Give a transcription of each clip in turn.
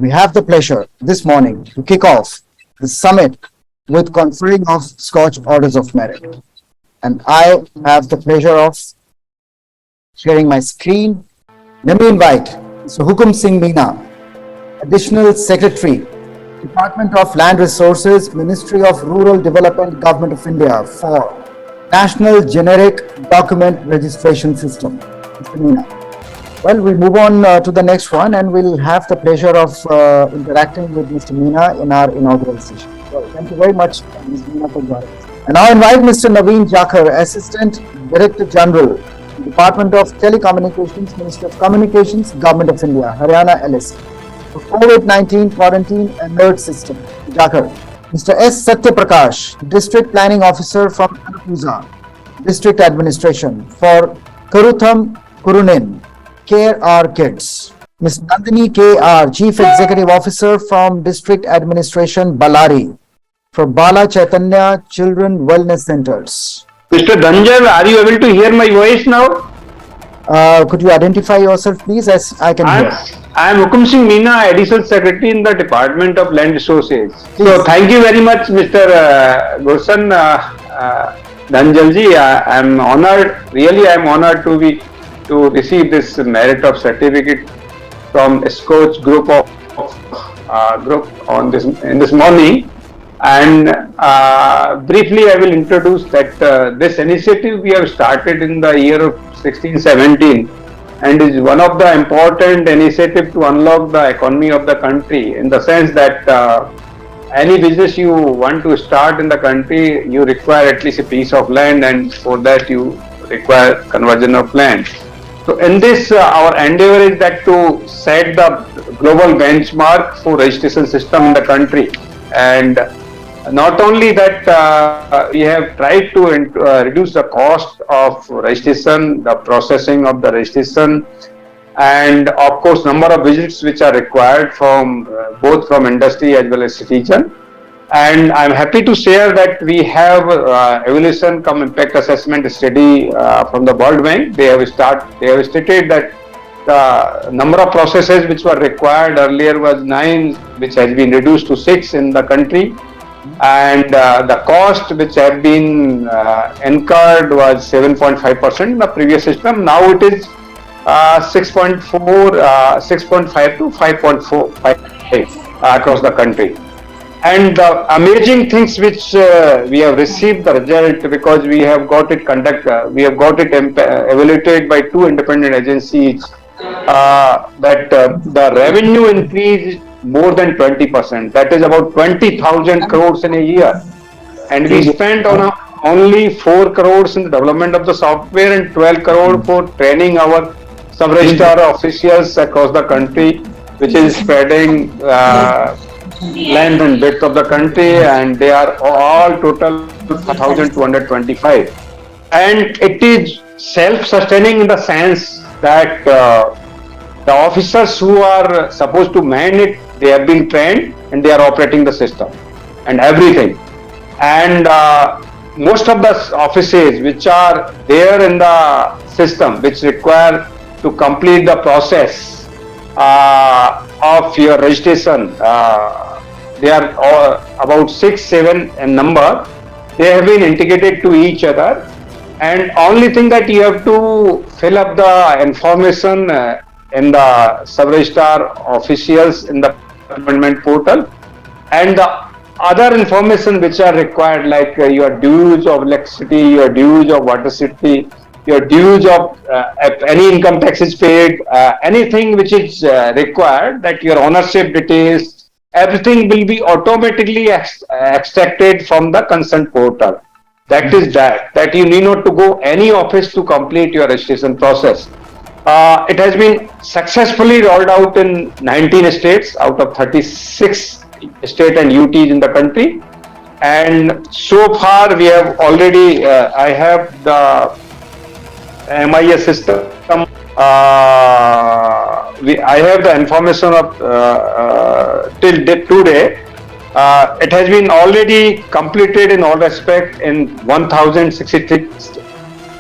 we have the pleasure this morning to kick off the summit with conferring of Scotch Orders of Merit. And I have the pleasure of sharing my screen. Let me invite Mr. Hukum Singh Meena, Additional Secretary, Department of Land Resources, Ministry of Rural Development, Government of India, for National Generic Document Registration System. Mr. Meena. Well, we move on to the next one, and we'll have the pleasure of interacting with Mr. Meena in our inaugural session. Well, thank you very much, Ms. Meena, for joining us. And now I invite Mr. Naveen Jakhar, Assistant Director General, Department of Telecommunications, Ministry of Communications, Government of India, Haryana LSC, for COVID-19 Quarantine Alert System. Jakhar. Mr. S. Satyaprakash, District Planning Officer from Anapuza, District Administration, for Karutham Kurunin, Care Our Kids. Ms. Nandini K.R., Chief Executive Officer from District Administration, Ballari, for Bala Chaitanya Children Wellness Centers. Mr. Dhanjal, are you able to hear my voice now? Could you identify yourself, please, as I can hear? I am Hukum Singh Meena, Additional Secretary in the Department of Land Resources. So, thank you very much, Mr. Gulshan Dhanjalji. I am honored, really I am honored to receive this merit of certificate from SKOCH group on this morning. And briefly I will introduce that this initiative we have started in the year of 16-17 and is one of the important initiatives to unlock the economy of the country, in the sense that any business you want to start in the country, you require at least a piece of land, and for that you require conversion of land. So in this, our endeavor is that to set the global benchmark for registration system in the country. And not only that, we have tried to reduce the cost of registration, the processing of the registration, and of course number of visits which are required from both from industry as well as citizen. And I'm happy to share that we have evaluation cum impact assessment study from the World Bank. They have stated that the number of processes which were required earlier was 9, which has been reduced to 6 in the country, and the cost which have been incurred was 7.5% in the previous system. Now it is 6.5 to 5.45 across the country. And the amazing things which we have received the result, because we have got it evaluated by 2 independent agencies, that the revenue increased more than 20%. That is about 20,000 crores in a year. And we spent on only 4 crores in the development of the software and 12 crore for training our sub-registrar officials across the country, which is spreading length and width of the country, and they are all total 1,225. And it is self-sustaining in the sense that the officers who are supposed to man it, they have been trained and they are operating the system and everything. And most of the offices which are there in the system, which require to complete the process of your registration, they are about 6-7 in number. They have been integrated to each other, and only thing that you have to fill up the information in the sub-registrar officials in the government portal, and the other information which are required, like your dues of electricity, your dues of water city, your dues of if any income tax is paid, anything which is required, that your ownership details, everything will be automatically extracted from the consent portal. That is that you need not to go any office to complete your registration process. It has been successfully rolled out in 19 states out of 36 state and UTs in the country. And so far we have already, I have the MIS system. I have the information of till today. It has been already completed in all respect in 1,066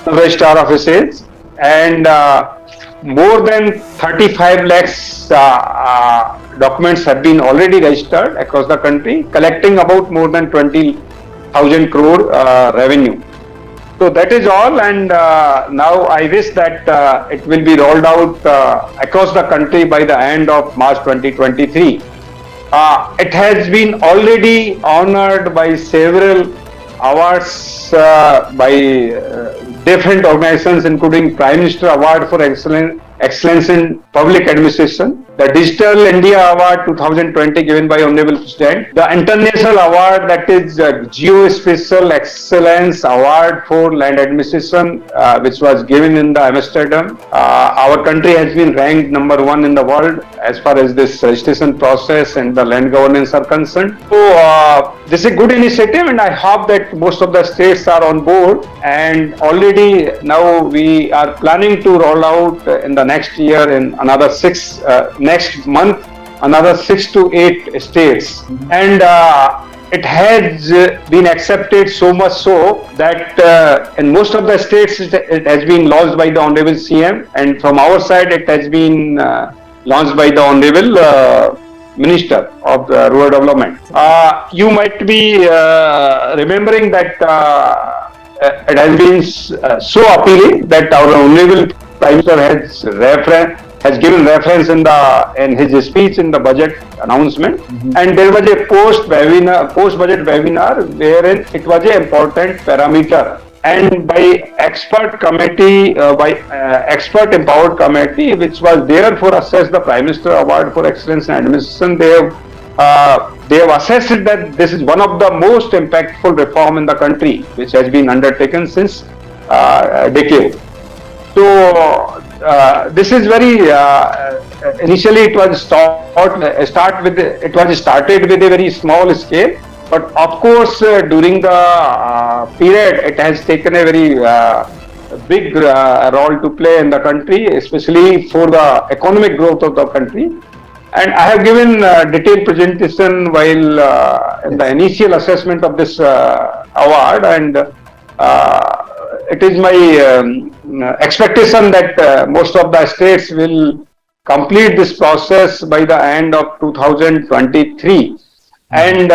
registrar offices, and more than 35 lakhs documents have been already registered across the country, collecting about more than 20,000 crore revenue. So that is all, and now I wish that it will be rolled out across the country by the end of March 2023. It has been already honored by several awards by different organizations, including Prime Minister Award for Excellence in Public Administration, the Digital India Award 2020 given by Honorable President, the International Award, that is Geospatial Excellence Award for Land Administration, which was given in the Amsterdam. Our country has been ranked number 1 in the world as far as this registration process and the land governance are concerned. So this is a good initiative, and I hope that most of the states are on board, and already now we are planning to roll out in the next year in another next month, another 6 to 8 states. And it has been accepted so much so that in most of the states it has been launched by the Honorable CM, and from our side it has been launched by the Honorable Minister of Rural Development. You might be remembering that it has been so appealing that our Honorable Prime Minister has given reference in his speech in the budget announcement, and there was a post-budget webinar wherein it was an important parameter, and by expert empowered committee which was there for assess the Prime Minister Award for Excellence in Administration, they have assessed that this is one of the most impactful reform in the country which has been undertaken since decade. So this is very initially it was started with a very small scale, but of course during the period it has taken a very big role to play in the country, especially for the economic growth of the country. And I have given detailed presentation while in the initial assessment of this award, and it is my expectation that most of the states will complete this process by the end of 2023. And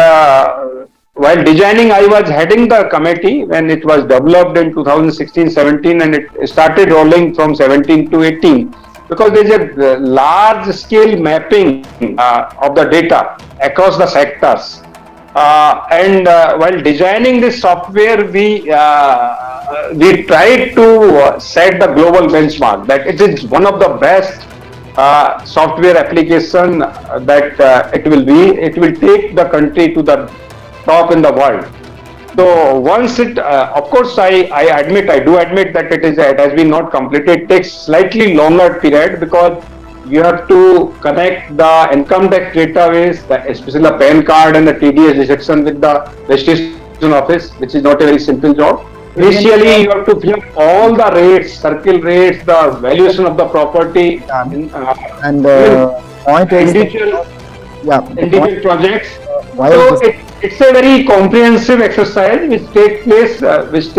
while designing, I was heading the committee when it was developed in 2016-17, and it started rolling from 17 to 18. Because there is a large scale mapping of the data across the sectors. And while designing this software, we tried to set the global benchmark that it is one of the best software application that it will take the country to the top in the world. So once it, of course, I do admit that it has been not completed. It takes slightly longer period because you have to connect the income tax database, especially the PAN card and the TDS deduction with the registration office, which is not a very simple job. Initially, you have to fill up all the rates, circle rates, the valuation of the property, point is individual projects. So it's a very comprehensive exercise which takes place, which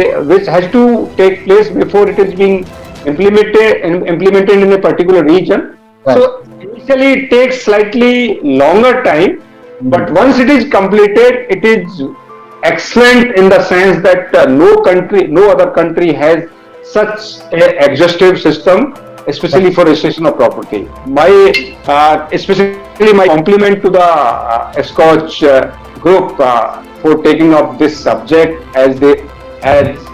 has to take place before it is being implemented in a particular region. Right. So initially it takes slightly longer time, but once it is completed, it is excellent in the sense that no other country has such an exhaustive system, especially for registration of property. Especially my compliment to the SKOCH group for taking up this subject as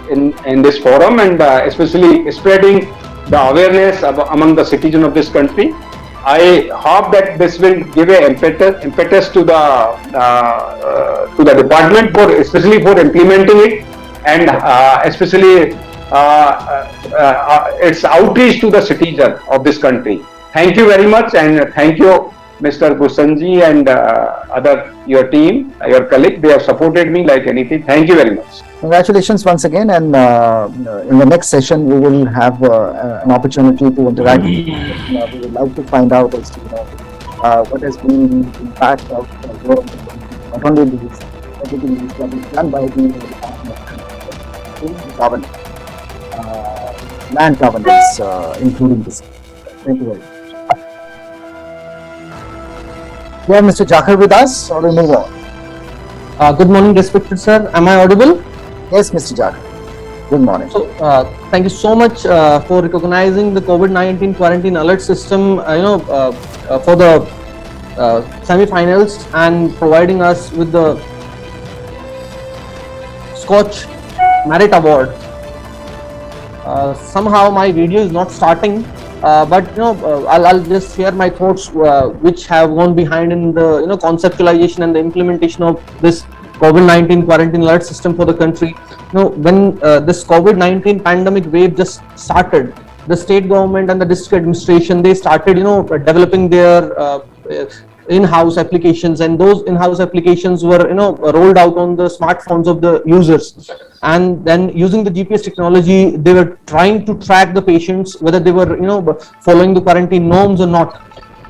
in this forum, and especially spreading the awareness among the citizens of this country. I hope that this will give an impetus to the department especially for implementing it, and especially its outreach to the citizen of this country. Thank you very much, and thank you, Mr. Gusanji and your team, your colleague. They have supported me like anything. Thank you very much. Congratulations once again, and in the next session we will have an opportunity to interact. We would like to find out as to what has been the impact of not only these everything that is done by the land governance, including this. Thank you very much. We have Mr. Jakhar with us, or we move on? Good morning, respected sir. Am I audible? Yes, Mr. Jakhar. Good morning. So, thank you so much for recognizing the COVID-19 quarantine alert system, for the semi-finals and providing us with the Scotch Merit Award. Somehow my video is not starting, but I'll just share my thoughts which have gone behind in the conceptualization and the implementation of this COVID-19 quarantine alert system for the country. When this COVID-19 pandemic wave just started, the state government and the district administration, they started developing their in-house applications, and those in-house applications were rolled out on the smartphones of the users. And then using the GPS technology, they were trying to track the patients whether they were following the quarantine norms or not.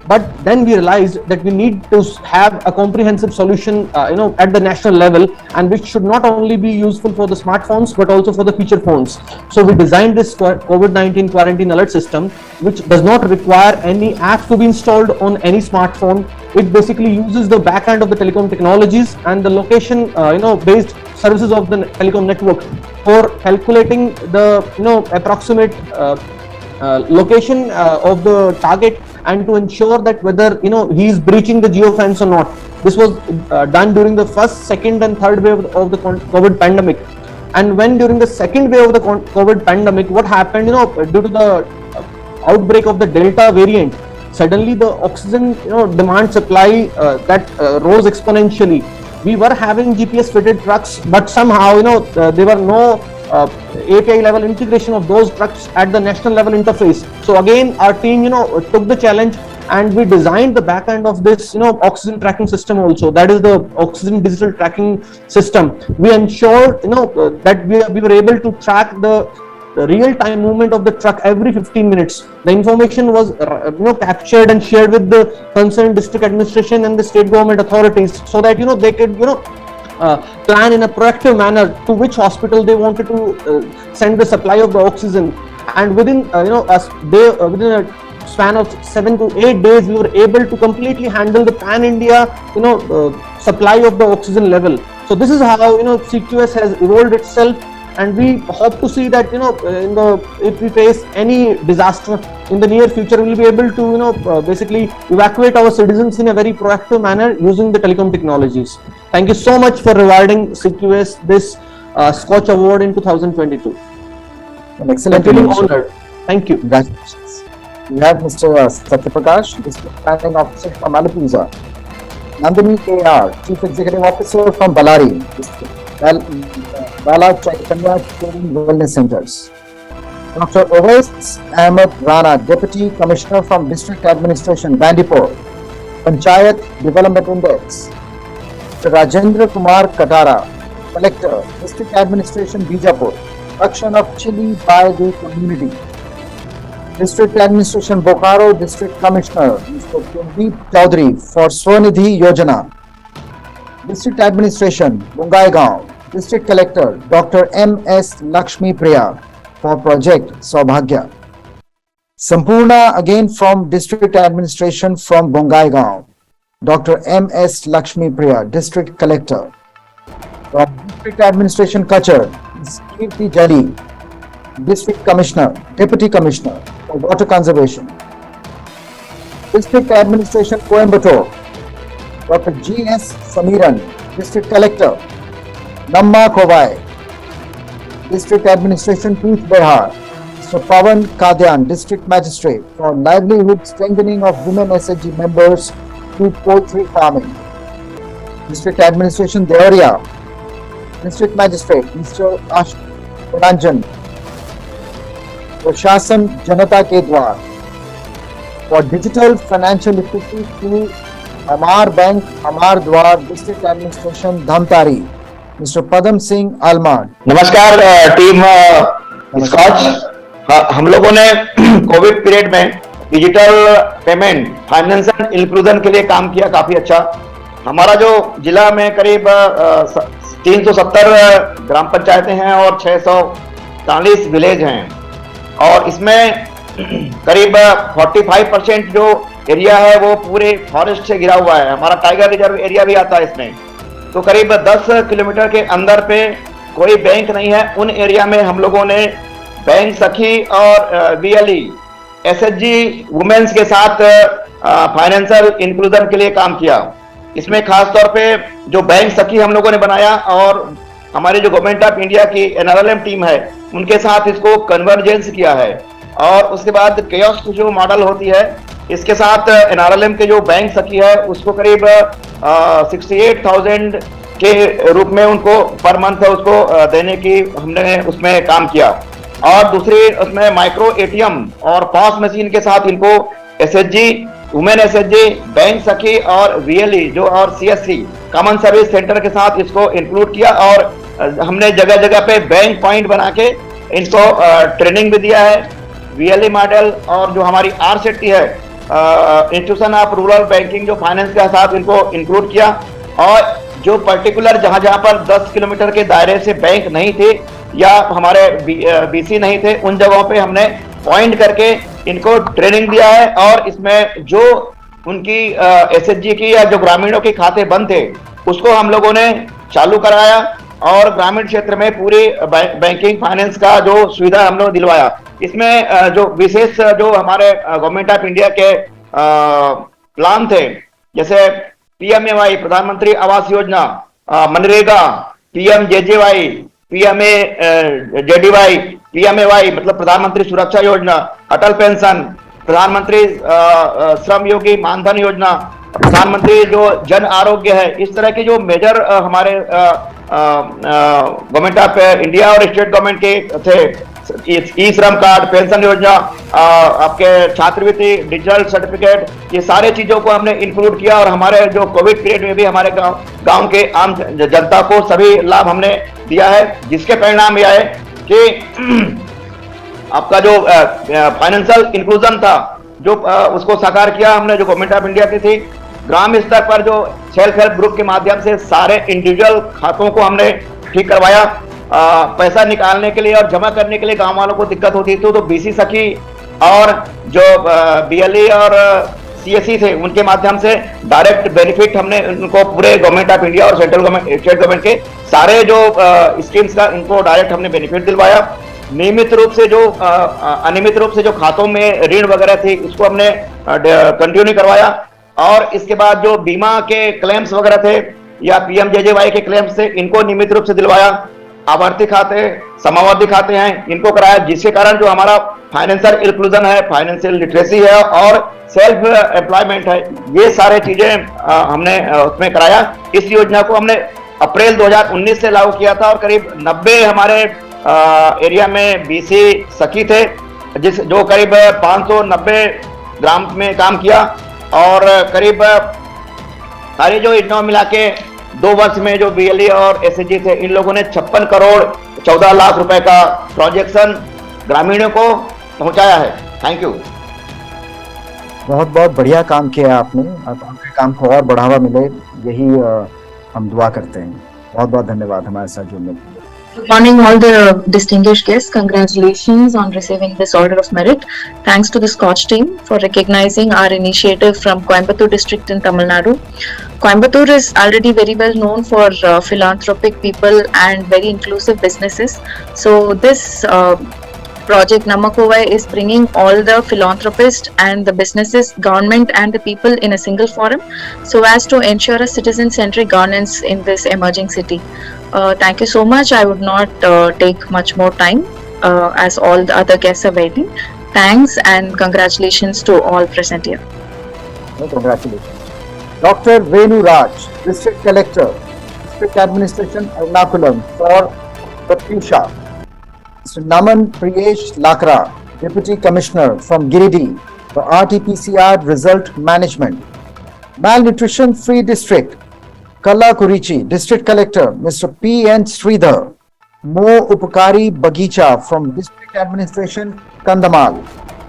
But then we realized that we need to have a comprehensive solution at the national level, and which should not only be useful for the smartphones but also for the feature phones. So we designed this COVID-19 quarantine alert system, which does not require any app to be installed on any smartphone. It basically uses the back end of the telecom technologies and the location based services of the telecom network for calculating the approximate location of the target, and to ensure that whether he is breaching the geofence or not. This was done during the first, second and third wave of the COVID pandemic. And when during the second wave of the COVID pandemic, what happened, due to the outbreak of the Delta variant, suddenly the oxygen demand supply that rose exponentially. We were having GPS fitted trucks, but somehow there were no API level integration of those trucks at the national level interface. So again, our team took the challenge, and we designed the back end of this oxygen tracking system also, that is the oxygen digital tracking system. We ensured that we were able to track the real-time movement of the truck every 15 minutes. The information was captured and shared with the concerned district administration and the state government authorities, so that they could plan in a proactive manner to which hospital they wanted to send the supply of the oxygen. And within within a span of 7 to 8 days, we were able to completely handle the pan-India supply of the oxygen level. So this is how CQS has evolved itself. And we hope to see that if we face any disaster in the near future, we will be able to basically evacuate our citizens in a very proactive manner using the telecom technologies. Thank you so much for rewarding CQS this Scotch Award in 2022. An excellent Feeling initiative. honored. Thank you. Congratulations. We have Mr. Satyaprakash, District Planning Officer from Alappuzha. Nandini KR, Chief Executive Officer from Ballari District. Bala Chaitanya Training Wellness Centers. Dr. Owais Ahmed Rana, Deputy Commissioner from District Administration, Bandipur, Panchayat Development Index. Mr. Rajendra Kumar Katara, Collector, District Administration, Bijapur, Action of Chili by the Community. District Administration, Bokaro, District Commissioner, Mr. Kuldeep Chaudhary for Swanidhi Yojana. District Administration, Bongaigaon, District Collector, Dr. M.S. Lakshmi Priya for Project Saubhagya. Sampurna again from District Administration from Bongaigaon, Dr. M.S. Lakshmi Priya, District Collector. From District Administration Kachar, Kirti Jali, District Commissioner, Deputy Commissioner for Water Conservation. District Administration Coimbatore, Dr. G.S. Samiran, District Collector. Namma Kovai, District Administration Pooch Behar, Mr. Pawan Kadyan, District Magistrate for livelihood strengthening of women SHG members through poultry farming. District Administration Deoria, District Magistrate Mr. Ash Ranjan, Prashashan Janata ke Dwar for digital financial literacy through Amar Bank, Amar Dwar, District Administration Dhamtari, Mr. Padam Singh Alman. नमस्कार team scotch. हम लोगों ने Covid period में digital payment financial inclusion के लिए काम किया, काफी अच्छा। हमारा जो जिला में करीब 370 ग्राम पंचायतें हैं और 640 विलेज हैं, और इसमें करीब 45% जो एरिया है वो पूरे फॉरेस्ट से घिरा हुआ है, हमारा टाइगर रिजर्व एरिया भी आता है इसमें। तो करीब 10 किलोमीटर के अंदर पे कोई बैंक नहीं है। उन एरिया में हम लोगों ने बैंक सखी और बीएलई एसएचजी वुमेन्स के साथ फाइनेंशियल इंक्लूजन के लिए काम किया। इसमें खास तौर पे जो बैंक सखी हम लोगों ने बनाया और हमारी जो गवर्नमेंट ऑफ इंडिया की एनआरएलएम टीम है उनके साथ इसको कन्वर्जेंस किया है। और उसके बाद कियोस्क जो मॉडल होती है इसके साथ एनआरएलएम के जो बैंक सखी है उसको करीब 68,000 के रूप में उनको पर मंथ उसको देने की हमने उसमें काम किया। और दूसरी उसमें माइक्रो एटीएम और पॉस मशीन के साथ इनको एसएचजी वुमेन एसएचजी बैंक सखी और वीएलई जो और सीएससी कॉमन सर्विस सेंटर के साथ इसको इंक्लूड किया। और हमने जगह जगह पे बैंक पॉइंट बना के इनको ट्रेनिंग भी दिया है। वीएलई मॉडल और जो हमारी आरसेटी है इंस्टीट्यूशन ऑफ रूरल बैंकिंग जो फाइनेंस के साथ इनको इंक्लूड किया। और जो पर्टिकुलर जहां जहां पर 10 किलोमीटर के दायरे से बैंक नहीं थे या हमारे बीसी नहीं थे उन जगहों पे हमने पॉइंट करके इनको ट्रेनिंग दिया है। और इसमें जो उनकी एसएचजी की या जो ग्रामीणों के खाते बंद थे उसको हम लोगों ने चालू कराया और ग्रामीण क्षेत्र में पूरी बैंकिंग फाइनेंस का जो सुविधा हम लोग दिलवाया। इसमें जो विशेष जो हमारे गवर्नमेंट ऑफ इंडिया के प्लान थे जैसे पीएमएवाई प्रधानमंत्री आवास योजना, मनरेगा, पीएमजेजेवाई, पीएमजेडीवाई, पीएमएवाई मतलब प्रधानमंत्री सुरक्षा योजना, अटल पेंशन, प्रधानमंत्री श्रम योगी मानधन योजना, प्रधानमंत्री जो जन आरोग्य है, इस तरह के जो मेजर हमारे गवर्नमेंट ऑफ इंडिया और स्टेट गवर्नमेंट के थे, ई श्रम कार्ड, पेंशन योजना, आपके छात्रवृत्ति, डिजिटल सर्टिफिकेट, ये सारे चीजों को हमने इंक्लूड किया। और हमारे जो कोविड पीरियड में भी हमारे गांव के आम जनता को सभी लाभ हमने दिया है, जिसके परिणाम यह है कि आपका जो फाइनेंशियल इंक्लूजन था जो उसको साकार किया हमने जो गवर्नमेंट ऑफ इंडिया की थी। ग्राम स्तर पर जो सेल्फ हेल्प ग्रुप के माध्यम से सारे इंडिविजुअल खातों को हमने ठीक करवाया। पैसा निकालने के लिए और जमा करने के लिए गांव वालों को दिक्कत होती थी तो बीसी सखी और जो बीएलई और सीएससी थे उनके माध्यम से डायरेक्ट बेनिफिट हमने उनको पूरे गवर्नमेंट ऑफ इंडिया और सेंट्रल गवर्नमेंट स्टेट गवर्नमेंट के सारे जो स्कीम्स का इनको डायरेक्ट हमने बेनिफिट दिलवाया। नियमित रूप से जो अनियमित रूप से जो खातों में ऋण वगैरह थी उसको हमने कंटिन्यू करवाया। और इसके बाद जो बीमा के क्लेम्स वगैरह थे या पीएमजेजेवाई के क्लेम्स थे इनको नियमित रूप से दिलवाया। आवर्ती खाते, समावर्ती खाते हैं इनको कराया, जिसके कारण जो हमारा फाइनेंशियल इंक्लूजन है, फाइनेंशियल लिटरेसी है और सेल्फ एम्प्लॉयमेंट है, ये सारे चीजें हमने उसमें कराया। इस योजना को हमने अप्रैल 2019 से लागू किया था और करीब 90 हमारे एरिया में बीसी सखी थे जो करीब 590 ग्राम में काम किया। और करीब सारे जो योजना मिला के 2 वर्ष में जो बीएलई और एसएचजी थे इन लोगों ने 56 करोड़ 14 लाख रुपए का प्रोजेक्शन ग्रामीणों को पहुंचाया है। Thank you. बहुत बहुत बढ़िया काम किया आपने। आपके काम को और बढ़ावा मिले यही हम दुआ करते हैं। बहुत बहुत धन्यवाद हमारे साथ जुड़ने के लिए। Good morning, all the distinguished guests. Congratulations on receiving this Order of Merit. Thanks to the Scotch team for recognizing our initiative from Coimbatore district in Tamil Nadu. Coimbatore is already very well known for philanthropic people and very inclusive businesses. So this project Namakova is bringing all the philanthropists and the businesses, government and the people in a single forum so as to ensure a citizen-centric governance in this emerging city. Thank you so much. I would not take much more time as all the other guests are waiting. Thanks and congratulations to all present here. Congratulations. Dr. Venu Raj, District Collector, District Administration, Ernakulam for Pratyusha. Mr. Naman Priyesh Lakra, Deputy Commissioner from Giridih for RT-PCR Result Management. Malnutrition Free District, Kalla Kurichi, District Collector, Mr. P.N. Sridhar. Mo Upakari Bagicha from District Administration, Kandamal.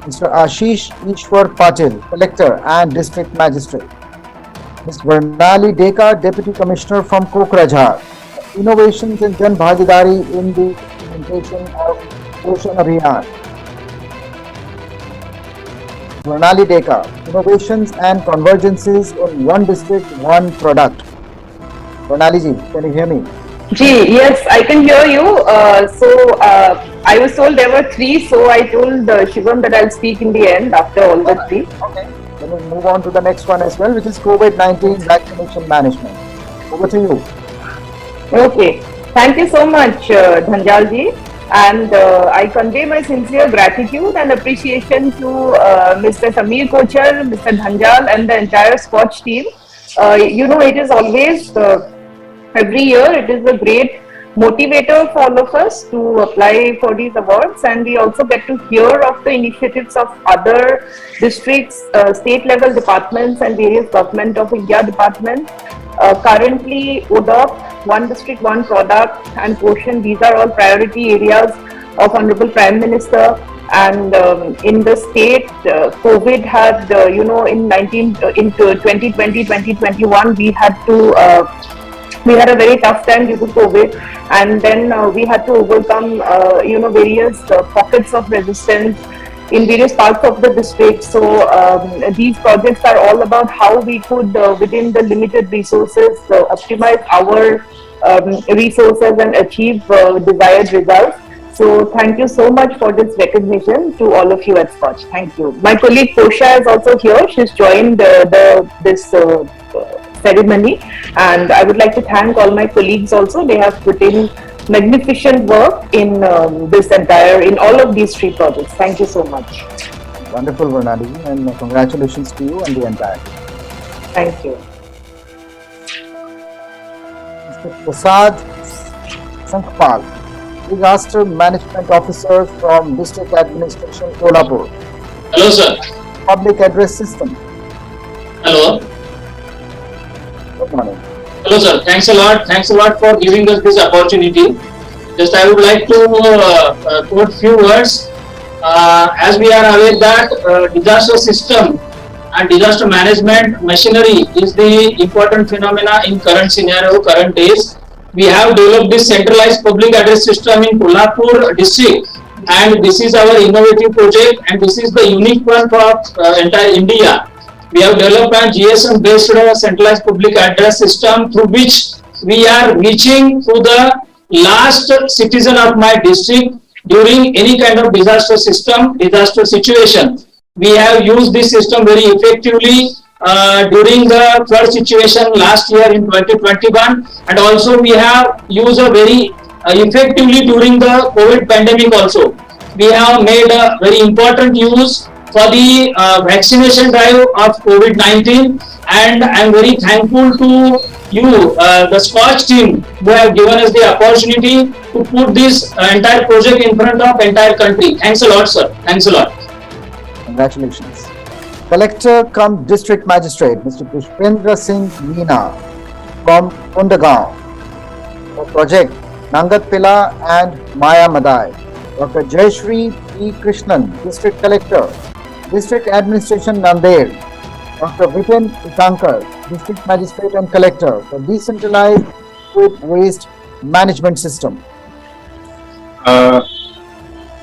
Mr. Ashish Ishwar Patil, Collector and District Magistrate. Ms. Varnali Deka, Deputy Commissioner from Kokrajhar. Innovations and Jan Bhagidari in the implementation of Poshan Abhiyan. Pranali Deka, innovations and convergences in one district, one product. Pranali ji, can you hear me? Yes, I can hear you. I was told there were three, so I told Shivam that I'll speak in the end after all the three. Okay. Then we'll move on to the next one as well, which is COVID-19 vaccination management. Over to you. Okay. Thank you so much, Dhanjal ji. And I convey my sincere gratitude and appreciation to Mr. Sameer Kochar, Mr. Dhanjal, and the entire Scotch team. It is always every year it is a great motivator for all of us to apply for these awards, and we also get to hear of the initiatives of other districts, state level departments, and various government of India departments. Currently, ODOP, one district, one product, and Portion, these are all priority areas of Honorable Prime Minister. And in the state, COVID had, in 2020-2021, we had a very tough time due to COVID, and then we had to overcome, various pockets of resistance in various parts of the district. So these projects are all about how we could, within the limited resources, optimize our resources and achieve desired results. So thank you so much for this recognition to all of you at Scotch. Thank you. My colleague Posha is also here. She's joined this ceremony, and I would like to thank all my colleagues also. They have put in magnificent work in in all of these three projects. Thank you so much. Wonderful, Pranali, and congratulations to you and the entire team. Thank you. Mr. Prasad Sankhpal, Disaster Management Officer from District Administration, Kolhapur. Hello, sir. Public Address System. Hello. Good morning. Hello, sir. Thanks a lot. Thanks a lot for giving us this opportunity. Just I would like to quote few words. As we are aware that disaster system and disaster management machinery is the important phenomena in current scenario, current days. We have developed this centralized public address system in Kolhapur district, and this is our innovative project, and this is the unique one for entire India. We have developed a GSM based centralized public address system through which we are reaching to the last citizen of my district during any kind of disaster situation. We have used this system very effectively during the flood situation last year in 2021, and also we have used a very effectively during the COVID pandemic also. We have made a very important use for the vaccination drive of COVID-19, and I am very thankful to you, the Scotch team, who have given us the opportunity to put this entire project in front of entire country. Thanks a lot, sir. Thanks a lot. Congratulations. Collector cum District Magistrate, Mr. Pushpendra Singh Meena from Kundagaon. For project Nangatpila and Maya Madai. Dr. Jayashree P. Krishnan, District Collector, District Administration Nanded. Dr. Vipin Itankar, District Magistrate and Collector for Decentralized Food Waste Management System.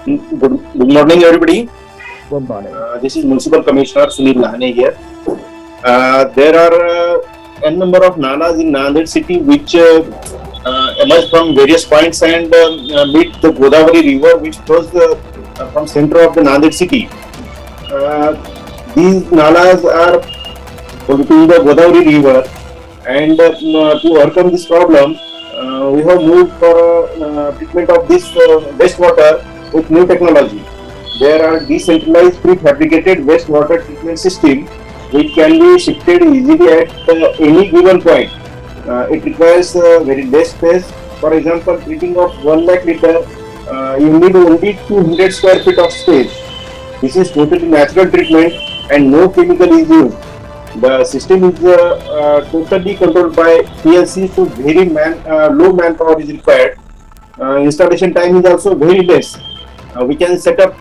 Good morning, everybody. Good morning. This is Municipal Commissioner Sunil Lahane here. There are n number of nalas in Nanded city which emerge from various points and meet the Godavari river, which flows from center of the Nanded city. These nalas are to the Godavari river, and to overcome this problem, we have moved for treatment of this wastewater with new technology. There are decentralized prefabricated wastewater treatment system which can be shifted easily at any given point. It requires very less space. For example, treating of 1 lakh liter, you need only 200 square feet of space. This is totally natural treatment and no chemical is used. The system is totally controlled by PLC, so very low manpower is required. Installation time is also very less. We can set up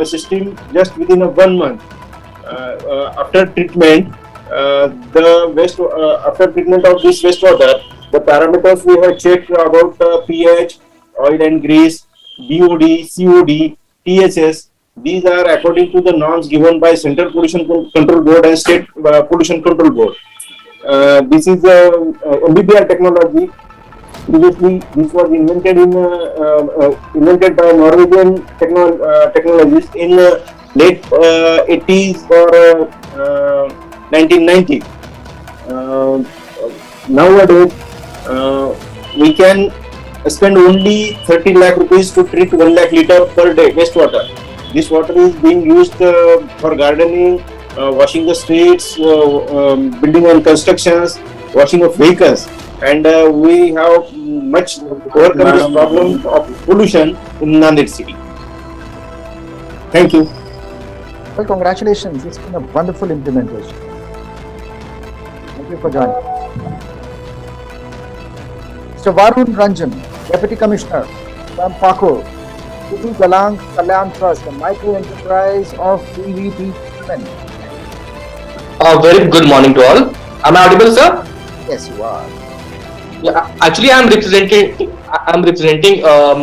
system just within 1 month. After treatment, after treatment of this wastewater, the parameters we have checked about pH, oil and grease, BOD, COD, THS. These are according to the norms given by Central Pollution Control Board and State Pollution Control Board. This is MBBR technology. Previously, this was invented by Norwegian technologists in late 80s or 1990. Nowadays, we can spend only 30 lakh rupees to treat 1 lakh liter per day wastewater. This water is being used for gardening, washing the streets, building and constructions, washing of vehicles, and we have much overcome this problem of pollution in Nanded city. Thank you. Well, congratulations. It's been a wonderful implementation. Thank you for joining. Mr. Varun Ranjan, Deputy Commissioner from Pakur, Kutu Galang Kalyan Trust, a micro enterprise of PVT women. Very good morning to all. Am I audible, sir? Yes, you are. Yeah, actually, I'm representing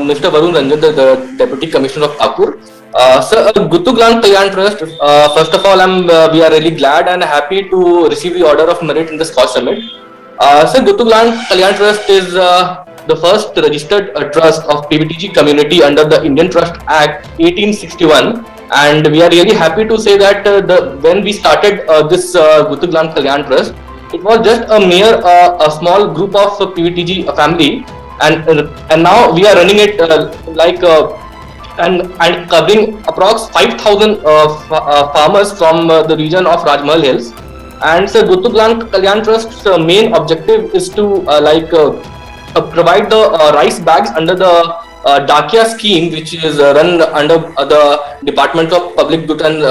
Mr. Varun Ranjan, the Deputy Commissioner of Pakur. Sir, Gutu Galang Kalyan Trust. First of all, we are really glad and happy to receive the Order of Merit in the Scotch Summit. Sir, Gutu Galang Kalyan Trust is the first registered trust of PVTG community under the Indian Trust Act 1861, and we are really happy to say that when we started this Gutu Galang Kalyan Trust, it was just a small group of PVTG family, and now we are running it and covering approx 5,000 farmers from the region of Rajmahal Hills. And so Gutu Galang Kalyan Trust's main objective is to provide the rice bags under the Dakia scheme, which is run under the Department of Public Good and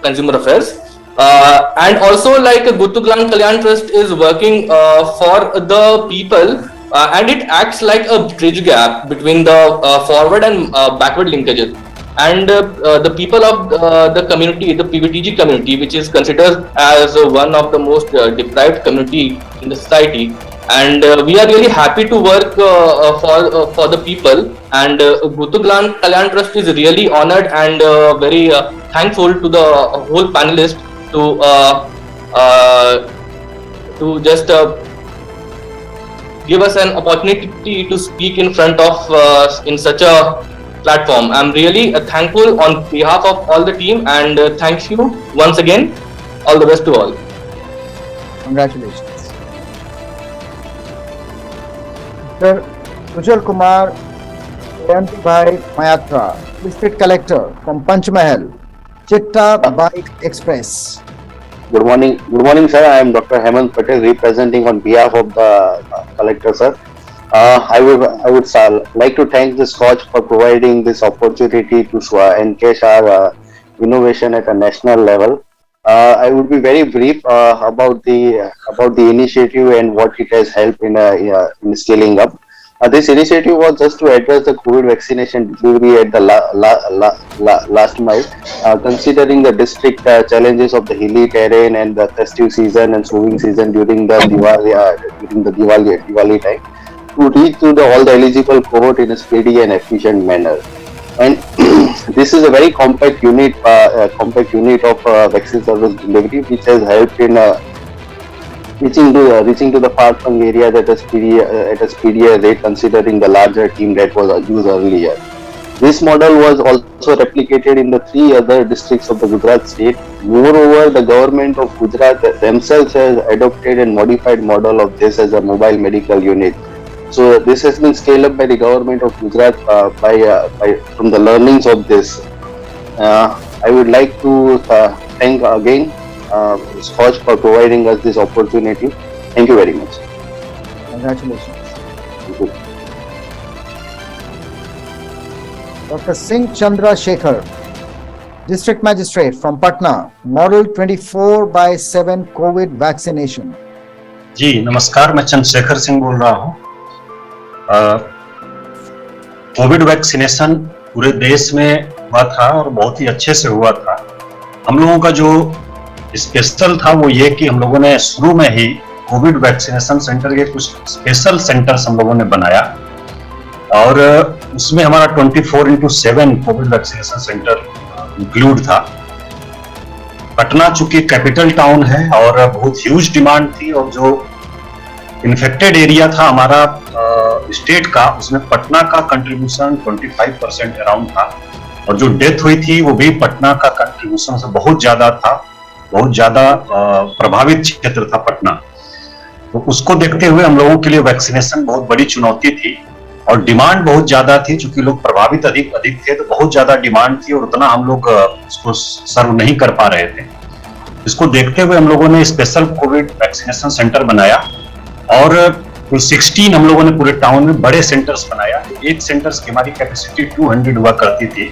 Consumer Affairs. And also, like, Gutu Galang Kalyan Trust is working for the people, and it acts like a bridge gap between the forward and backward linkages. And the people of the community, the PVTG community, which is considered as one of the most deprived community in the society, and we are really happy to work for the people. And Gutu Galang Kalyan Trust is really honored and very thankful to the whole panelists to just give us an opportunity to speak in front of in such a platform. I'm really thankful on behalf of all the team, and thank you once again. All the best to all. Congratulations. Sir Ujjwal Kumar Jayanti Bhai Mayatra, District Collector from Panchmahal, Chitta Bike Express. Good morning, sir. I am Dr. Hemant Patel, representing on behalf of the collector, sir. I would like to thank the Scotch for providing this opportunity to encash our innovation at a national level. I would be very brief about the initiative and what it has helped in scaling up. This initiative was just to address the COVID vaccination delivery at the last mile, considering the district challenges of the hilly terrain and the festive season and sowing season during the Diwali time, to reach to all the eligible cohort in a speedy and efficient manner. And this is a very compact unit of vaccine service delivery, which has helped in reaching to the far-flung areas at a speedier rate, considering the larger team that was used earlier. This model was also replicated in the 3 other districts of the Gujarat state. Moreover, the government of Gujarat themselves has adopted and modified model of this as a mobile medical unit. So this has been scaled up by the government of Gujarat from the learnings of this. I would like to thank again Scotch for providing us this opportunity. Thank you very much. Congratulations. Thank you. Dr. Singh Chandra Shekhar, District Magistrate from Patna, Model 24/7 COVID vaccination. जी नमस्कार, मैं चंद्रशेखर सिंह बोल रहा हूँ। Covid vaccination पूरे देश में हुआ था और बहुत ही अच्छे से हुआ था। हम लोगों का जो स्पेशल था वो ये कि हम लोगों ने शुरू में ही कोविड वैक्सीनेशन सेंटर के कुछ स्पेशल सेंटर्स हम लोगों ने बनाया और उसमें हमारा 24/7 कोविड वैक्सीनेशन सेंटर इंक्लूड था। पटना चूंकि कैपिटल टाउन है और बहुत ह्यूज डिमांड थी, और जो इन्फेक्टेड एरिया था हमारा स्टेट का, उसमें पटना का कंट्रीब्यूशन 25% अराउंड था, और जो डेथ हुई थी वो भी पटना का कंट्रीब्यूशन से बहुत ज्यादा था, बहुत ज्यादा प्रभावित क्षेत्र था पटना। तो उसको देखते हुए हम लोगों के लिए वैक्सीनेशन बहुत बड़ी चुनौती थी, और डिमांड बहुत ज्यादा थी, चूंकि लोग प्रभावित अधिक थे, तो बहुत ज्यादा डिमांड थी और उतना हम लोग उसको सर्व नहीं कर पा रहे थे। इसको देखते हुए हम लोगों ने स्पेशल कोविड वैक्सीनेशन सेंटर बनाया, और कुल 16 हम लोगों ने पूरे टाउन में बड़े सेंटर्स बनाया। एक सेंटर्स की हमारी कैपेसिटी 200 हुआ करती थी।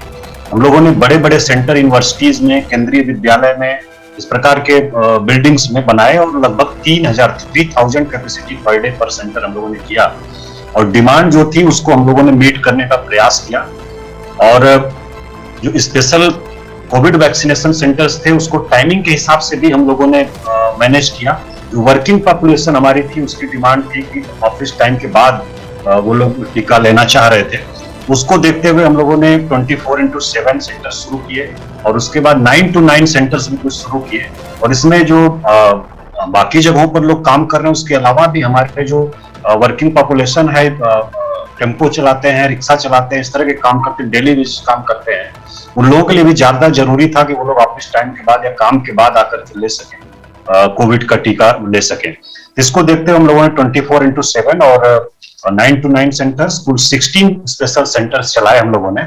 हम लोगों ने बड़े बड़े सेंटर यूनिवर्सिटीज में, केंद्रीय विद्यालय में, इस प्रकार के बिल्डिंग्स में बनाए, और लगभग 3000 कैपेसिटी पर डे पर सेंटर हम लोगों ने किया, और डिमांड जो थी उसको हम लोगों ने मीट करने का प्रयास किया। और जो स्पेशल कोविड वैक्सीनेशन सेंटर्स थे उसको टाइमिंग के हिसाब से भी हम लोगों ने मैनेज किया। जो वर्किंग पॉपुलेशन हमारी थी उसकी डिमांड थी कि ऑफिस टाइम के बाद वो लोग टीका लेना चाह रहे थे, उसको देखते हुए हम लोगों ने 24/7 सेंटर शुरू किए, और उसके बाद 9 to 9 सेंटर्स भी कुछ शुरू किए। और इसमें जो बाकी जगहों पर लोग काम कर रहे हैं उसके अलावा भी हमारे जो वर्किंग पॉपुलेशन है, टेम्पो चलाते हैं, रिक्शा चलाते हैं, इस तरह के काम करते हैं, डेली बेसिस काम करते हैं, उन लोगों के लिए भी ज्यादा जरूरी था कि वो लोग ऑफिस टाइम के बाद या काम के बाद आकर के ले सकें, कोविड का टीका ले सकें। इसको देखते हुए हम लोगों ने 24/7 और 9 to 9 सेंटर्स, कुल 16 स्पेशल सेंटर्स चलाए हम लोगों ने।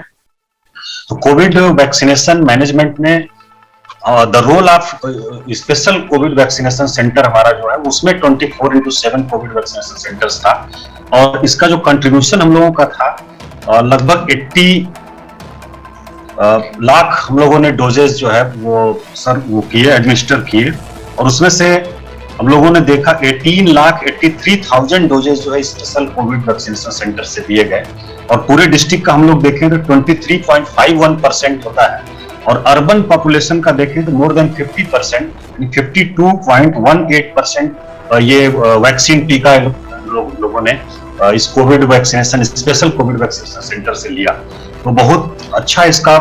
तो कोविड वैक्सीनेशन मैनेजमेंट में the role of special COVID vaccination centre हमारा जो है उसमें 24/7 कोविड वैक्सीनेशन सेंटर्स था, और इसका जो कंट्रीब्यूशन हम लोगों का था लगभग 80 लाख हम लोगों ने डोजेज जो है वो किए, एडमिनिस्टर किए, और उसमें से हम लोगों ने देखा 18,83,000 डोजेज जो है स्पेशल कोविड वैक्सीनेशन सेंटर से दिए गए, और पूरे डिस्ट्रिक्ट का हम लोग देखें तो 23.51% होता है, और अर्बन पॉपुलेशन का देखें तो मोर देन 50%, 52.18% ये वैक्सीन टीका लोगों ने इस Covid vaccination, special COVID vaccination centre से लिया। तो बहुत अच्छा इसका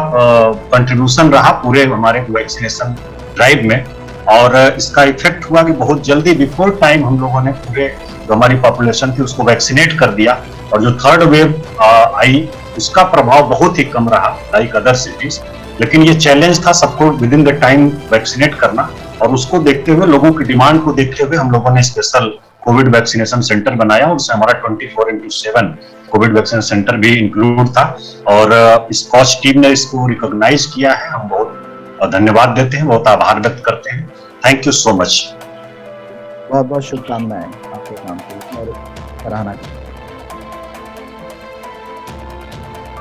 कंट्रीब्यूशन रहा पूरे हमारे वैक्सीनेशन ड्राइव में, और इसका इफेक्ट हुआ कि बहुत जल्दी बिफोर टाइम हम लोगों ने पूरे जो हमारी पॉपुलेशन थी उसको वैक्सीनेट कर दिया, और जो थर्ड वेव आई उसका प्रभाव बहुत ही कम रहा लाइक अदर सिटीज। लेकिन ये चैलेंज था सबको with in the time vaccinate करना, और उसको देखते हुए, लोगों की डिमांड को देखते हुए हम लोगों ने स्पेशल कोविड वैक्सीनेशन सेंटर बनाया, और उससे हमारा 24/7 कोविड वैक्सीनेशन सेंटर भी इंक्लूड था, और स्कॉच टीम ने इसको रिकॉग्नाइज किया है। हम बहुत धन्यवाद देते हैं, बहुत आभार व्यक्त करते हैं। Thank you so much. बहुत बहुत शुभकामनाएं आपके काम के लिए और सराहना की।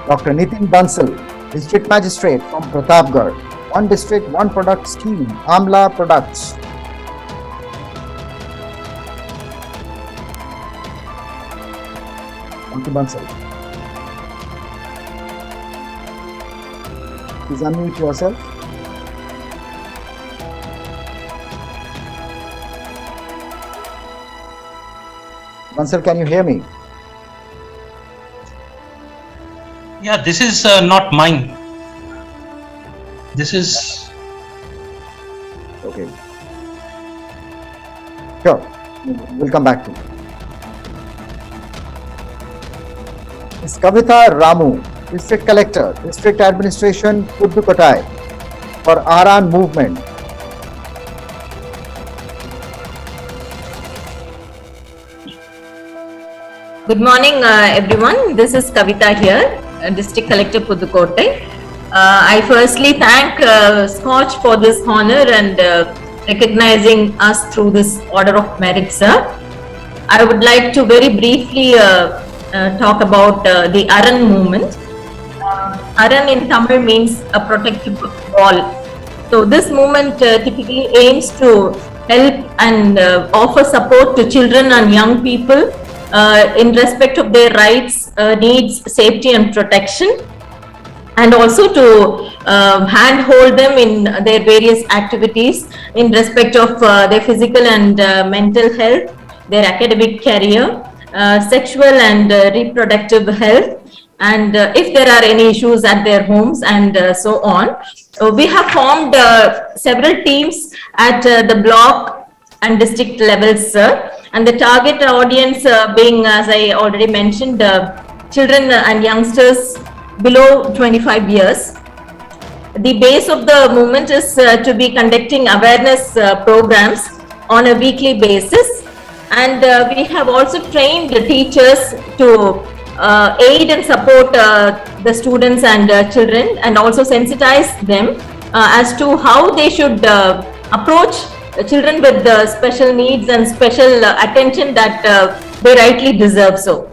Doctor Nitin Bansal, district magistrate from Pratapgarh, one district one product scheme, Amla products. Doctor Bansal, please unmute yourself. Bansal, can you hear me? Yeah, this is not mine. This is okay. Sure, we'll come back to it. Ms. Kavita Ramu, District Collector, District Administration, Pudukkottai, for Aran Movement. Good morning, everyone. This is Kavita here, District Collector Pudukkottai. I firstly thank Scotch for this honor and recognizing us through this Order of Merit, sir. I would like to very briefly talk about the Aran movement. Aran in Tamil means a protective wall. So this movement typically aims to help and offer support to children and young people in respect of their rights, needs, safety and protection, and also to handhold them in their various activities in respect of their physical and mental health, their academic career, sexual and reproductive health, and if there are any issues at their homes and so on. We have formed several teams at the block and district levels, sir. And the target audience being, as I already mentioned, children and youngsters below 25 years. The base of the movement is to be conducting awareness programs on a weekly basis. And we have also trained the teachers to aid and support the students and children, and also sensitize them as to how they should approach children with special needs and special attention that they rightly deserve. So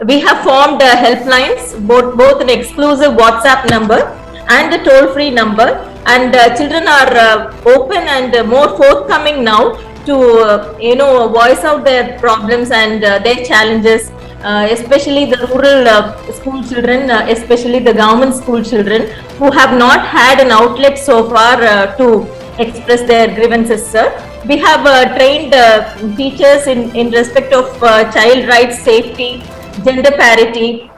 we have formed helplines, both an exclusive WhatsApp number and a toll-free number, and children are open and more forthcoming now to voice out their problems and their challenges, especially the rural school children, especially the government school children who have not had an outlet so far to express their grievances, sir. We have trained teachers in respect of child rights, safety, gender parity,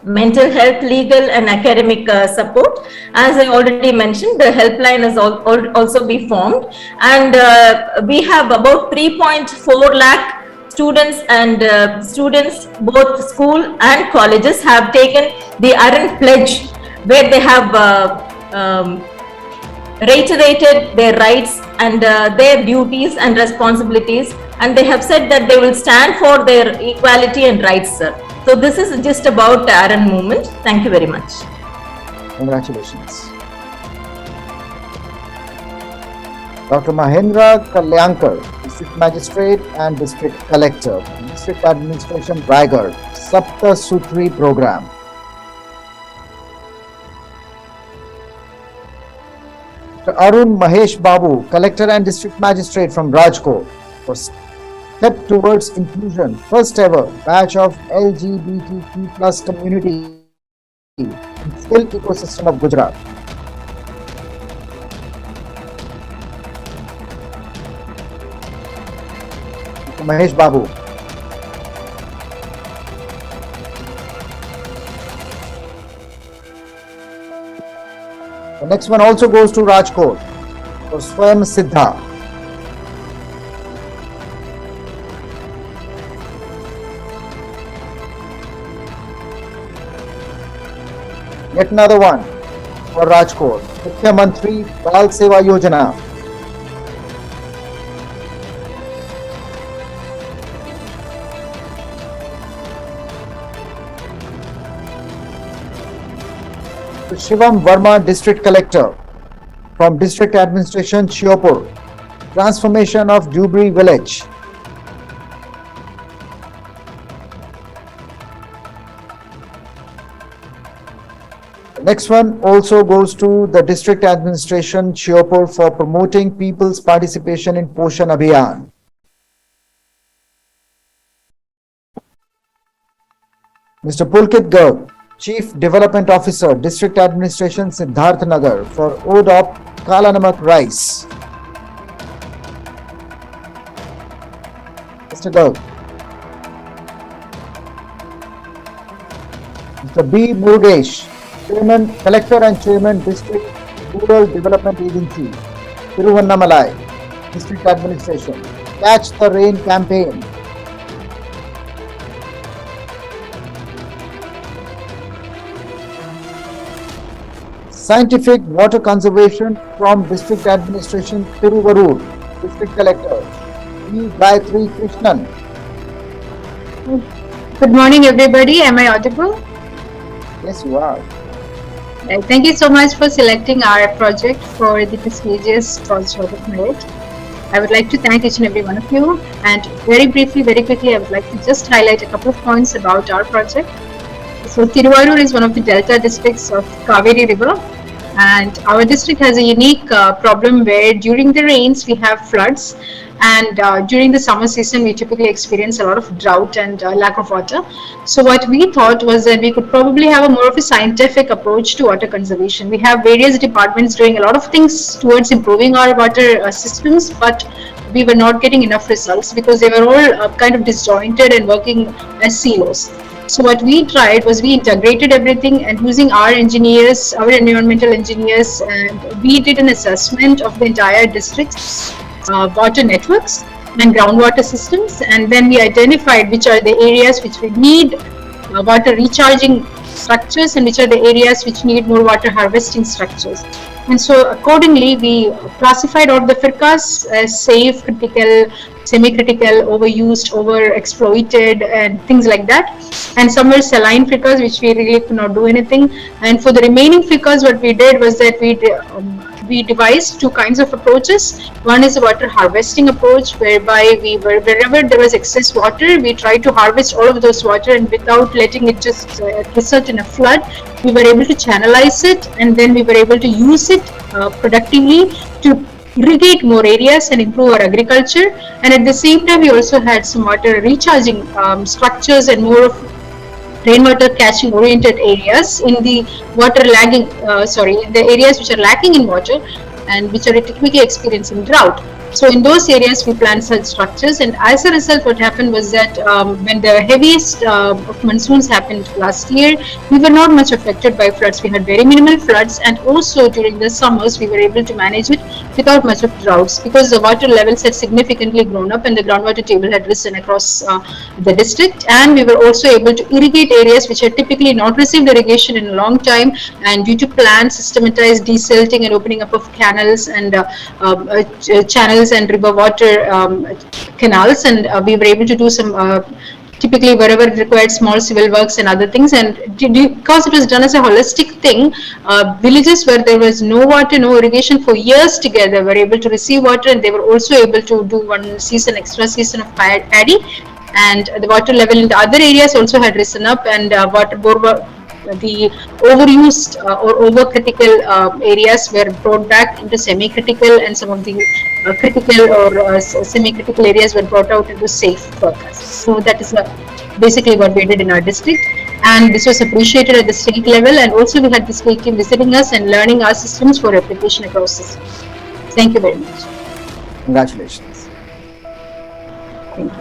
mental health, legal and academic support. As I already mentioned, the helpline has also been formed, and we have about 3.4 lakh students, and students both school and colleges have taken the Arun pledge, where they have reiterated their rights and their duties and responsibilities, and they have said that they will stand for their equality and rights, sir. So this is just about Arun movement. Thank you very much. Congratulations. Dr. Mahendra Kalyankar, District Magistrate and District Collector, District Administration, Raigad, Sapta Sutri Program. Dr. Arun Mahesh Babu, Collector and District Magistrate from Rajkot, for Step Towards Inclusion, first ever batch of LGBTQ+ community in skill ecosystem of Gujarat. Dr. Mahesh Babu. The next one also goes to Rajkot for Swayam Siddha. Yet another one for Rajkot, Mukhya Mantri Bal Seva Yojana. Shivam Verma, District Collector from District Administration, Shiopur, Transformation of Dubri Village. Next one also goes to the District Administration, Shiopur, for promoting people's participation in Poshan Abhiyan. Mr. Pulkit Garg, Chief Development Officer, District Administration, Siddharth Nagar, for ODOP Kala Namak Rice. Mr. Garg. Mr. B. Murugesh, Chairman, Collector and Chairman, District Rural Development Agency, Tiruvannamalai, District Administration, Catch the Rain Campaign. Scientific Water Conservation from District Administration, Tiruvarur, District Collector, E. Gayatri Krishnan. Good morning, everybody. Am I audible? Yes, you are. Thank you so much for selecting our project for the prestigious Scotch Order of Merit. I would like to thank each and every one of you. And very briefly, very quickly, I would like to just highlight a couple of points about our project. So Tiruvarur is one of the delta districts of Kaveri River, and our district has a unique problem where during the rains we have floods, and during the summer season we typically experience a lot of drought and lack of water. So what we thought was that we could probably have a more of a scientific approach to water conservation. We have various departments doing a lot of things towards improving our water systems, but we were not getting enough results because they were all kind of disjointed and working as silos. So what we tried was we integrated everything, and using our engineers, our environmental engineers, and we did an assessment of the entire district's water networks and groundwater systems, and then we identified which are the areas which we need water recharging structures and which are the areas which need more water harvesting structures. And so accordingly, we classified all the firkas as safe, critical, semi-critical, overused, overexploited, and things like that. And some were saline firkas, which we really could not do anything. And for the remaining firkas, what we did was that we devised two kinds of approaches. One is a water harvesting approach, whereby wherever there was excess water, we tried to harvest all of those water, and without letting it just result in a flood, we were able to channelize it, and then we were able to use it productively to irrigate more areas and improve our agriculture. And at the same time, we also had some water recharging structures and more of rainwater catching oriented areas in the water lagging, the areas which are lacking in water and which are typically experiencing drought. So in those areas, we planned such structures, and as a result, what happened was that when the heaviest of monsoons happened last year, we were not much affected by floods. We had very minimal floods, and also during the summers, we were able to manage it without much of droughts, because the water levels had significantly grown up and the groundwater table had risen across the district, and we were also able to irrigate areas which had typically not received irrigation in a long time, and due to planned systematized desilting and opening up of canals and channels and river water canals, and we were able to do some typically wherever it required small civil works and other things. And because it was done as a holistic thing, villages where there was no water, no irrigation for years together were able to receive water, and they were also able to do one season, extra season of paddy, and the water level in the other areas also had risen up, and the overused or overcritical areas were brought back into semi-critical, and some of the critical or semi-critical areas were brought out into safe forecasts. So that is basically what we did in our district, and this was appreciated at the state level, and also we had the state team visiting us and learning our systems for application across systems. Thank you very much. Congratulations. Thank you.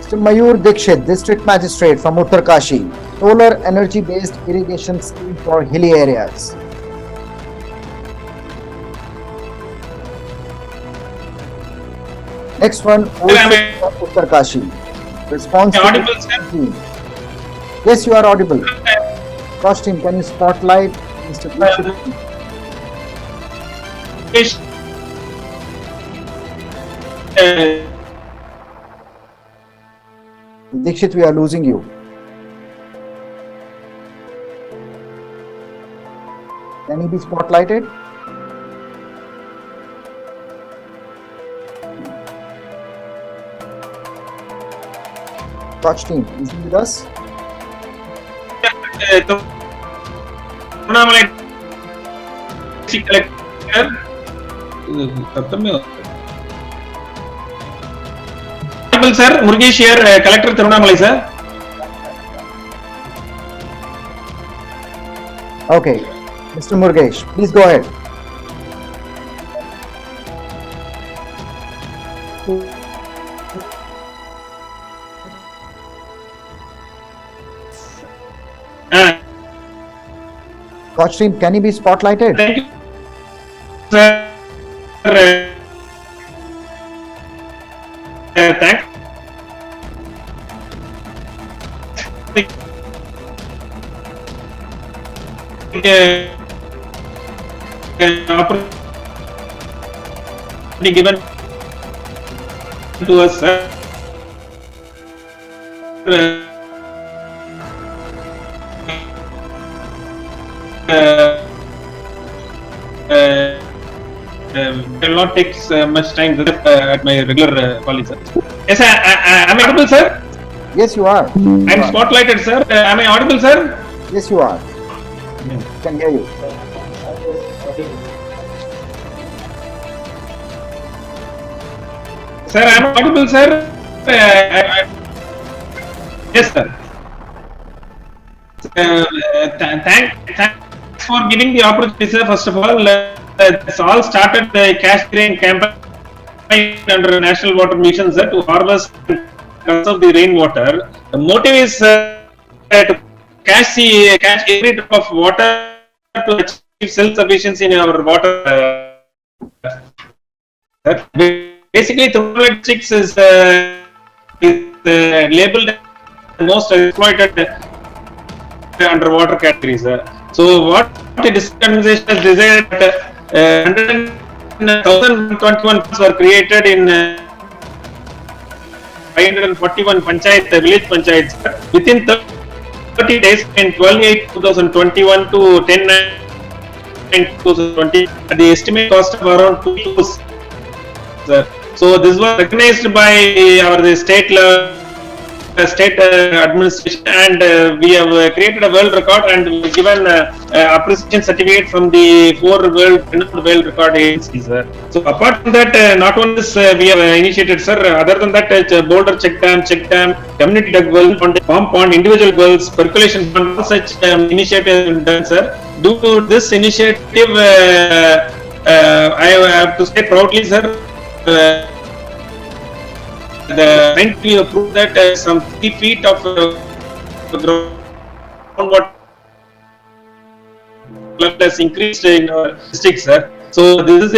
Mr. Mayur Dikshit, District Magistrate from Uttarkashi, solar energy based irrigation scheme for hilly areas. Next one, also from Uttarkashi. Responsible. Yes, you are audible. Cost team, can you spotlight Mr. Dikshit? Dikshit, we are losing you. Can he be spotlighted? Coach team, is he with us? Sir, Murugesh here, Collector Tirunamalai, sir. Okay, Mr. Murugesh, please go ahead. Coach team, can he be spotlighted? Thank you, sir. Thanks. Opportunity given to us, sir. Will not take much time at my regular college, sir. Yes, am I audible, sir? Yes, you are. I'm spotlighted, sir. Am I audible, sir? Yes, you are. Can hear you. Sir, I'm audible, sir. Yes, sir. Thanks for giving the opportunity, sir. First of all, this all started the cash grain campaign under National Water Mission, sir, to harvest and conserve the rainwater. The motive is to catch every drop of water to achieve self-sufficiency in our water. Basically, Tirunelveli districts is labeled the most exploited underwater categories. So, what the district administration has decided that 1,021 were created in 541 panchayat, village panchayats within 30 days in 12/8/2021 to 10/9/2020 at the estimate cost of around 2 crores. So this was recognized by our state administration, and we have created a world record and given appreciation certificate from the 4 world record agencies. So apart from that, not only this we have initiated, sir. Other than that, boulder check dam, community dug well, farm pond, individual wells, percolation pond, all such initiatives done, sir. Due to this initiative, I have to say proudly, sir. The we proved that some 3 feet of groundwater level has increased in our districts, sir. So this is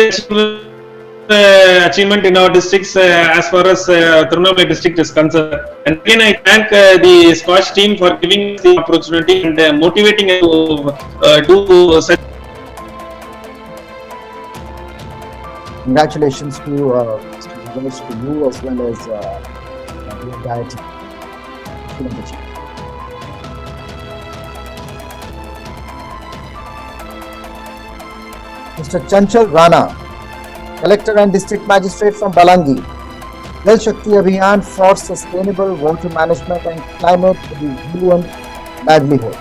the achievement in our districts as far as Tirunelveli district is concerned. And again, I thank the Scotch team for giving us the opportunity and motivating us to do such. Congratulations to you as well as the entire team. Mr. Chanchal Rana, Collector and District Magistrate from Balangi. Jal Shakti Abhiyan for Sustainable Water Management and Climate Resilient Livelihood.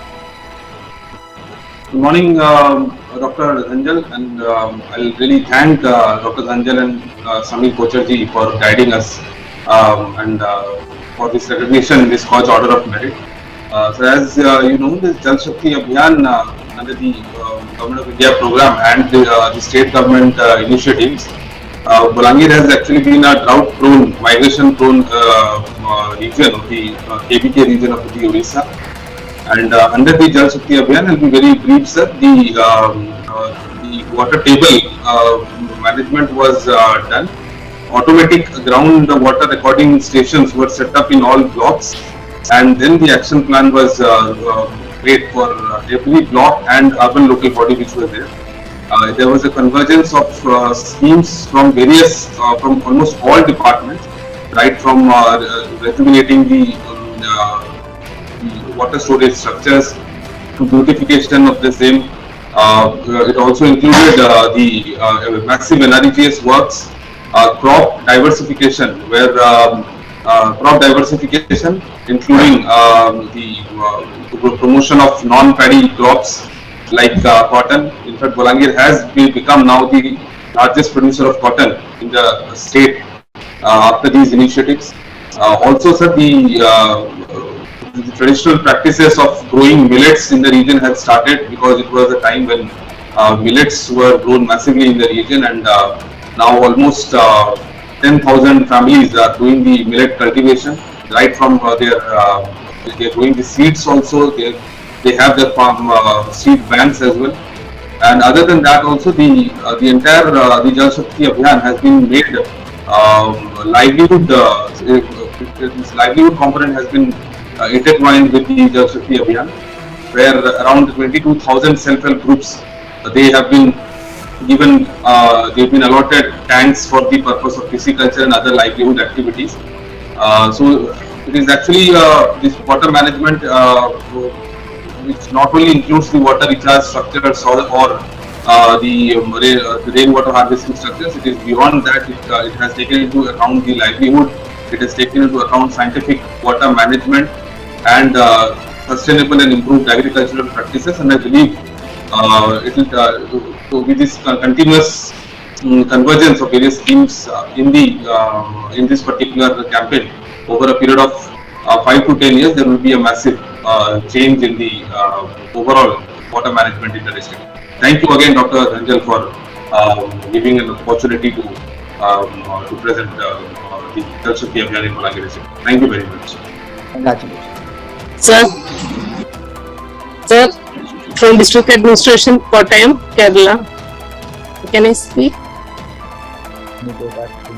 Good morning, Dr. Dhanjal, and I'll really thank Dr. Dhanjal and Sameer Kocherji for guiding us and for this recognition in this Scotch Order of Merit. So as you know, this Jal Shakti Abhiyan under the Government of India program and the state government initiatives, Balangir has actually been a drought-prone, migration-prone region of the KBK region of the Orissa. And under the Jal Shakti Abhiyan, I'll be very brief, sir. The water table management was done. Automatic groundwater recording stations were set up in all blocks, and then the action plan was made for every block and urban local body which was there. There was a convergence of schemes from various, from almost all departments, right from regulating the water storage structures to beautification of the same. It also included the massive NREGS works, crop diversification, where crop diversification including the promotion of non-paddy crops like cotton. In fact, Balangir has become now the largest producer of cotton in the state after these initiatives. Also, sir, the traditional practices of growing millets in the region had started, because it was a time when millets were grown massively in the region, and now almost 10,000 families are doing the millet cultivation, right from they're growing the seeds also, they have their farm seed banks as well. And other than that also, the entire the Jal Shakti Abhiyan has been made livelihood, this livelihood component has been intertwined with the Jal Shakti Abhiyan, where around 22,000 self-help groups, they have been given, they've been allotted tanks for the purpose of pisciculture and other livelihood activities. So it is actually this water management which not only includes the water recharge structures or the rainwater harvesting structures. It is beyond that. It has taken into account the livelihood. It has taken into account scientific water management and sustainable and improved agricultural practices. And I believe it will, with this continuous convergence of various schemes in this particular campaign over a period of 5 to 10 years, there will be a massive change in the overall water management in the district. Thank you again, Dr. Dhanjal, for giving an opportunity to present the Jal Shakti Abhiyan in Balangir district. Thank you very much. Congratulations. Sir, sir, from District Administration, Kottayam, Kerala. Can I speak? Let me go back to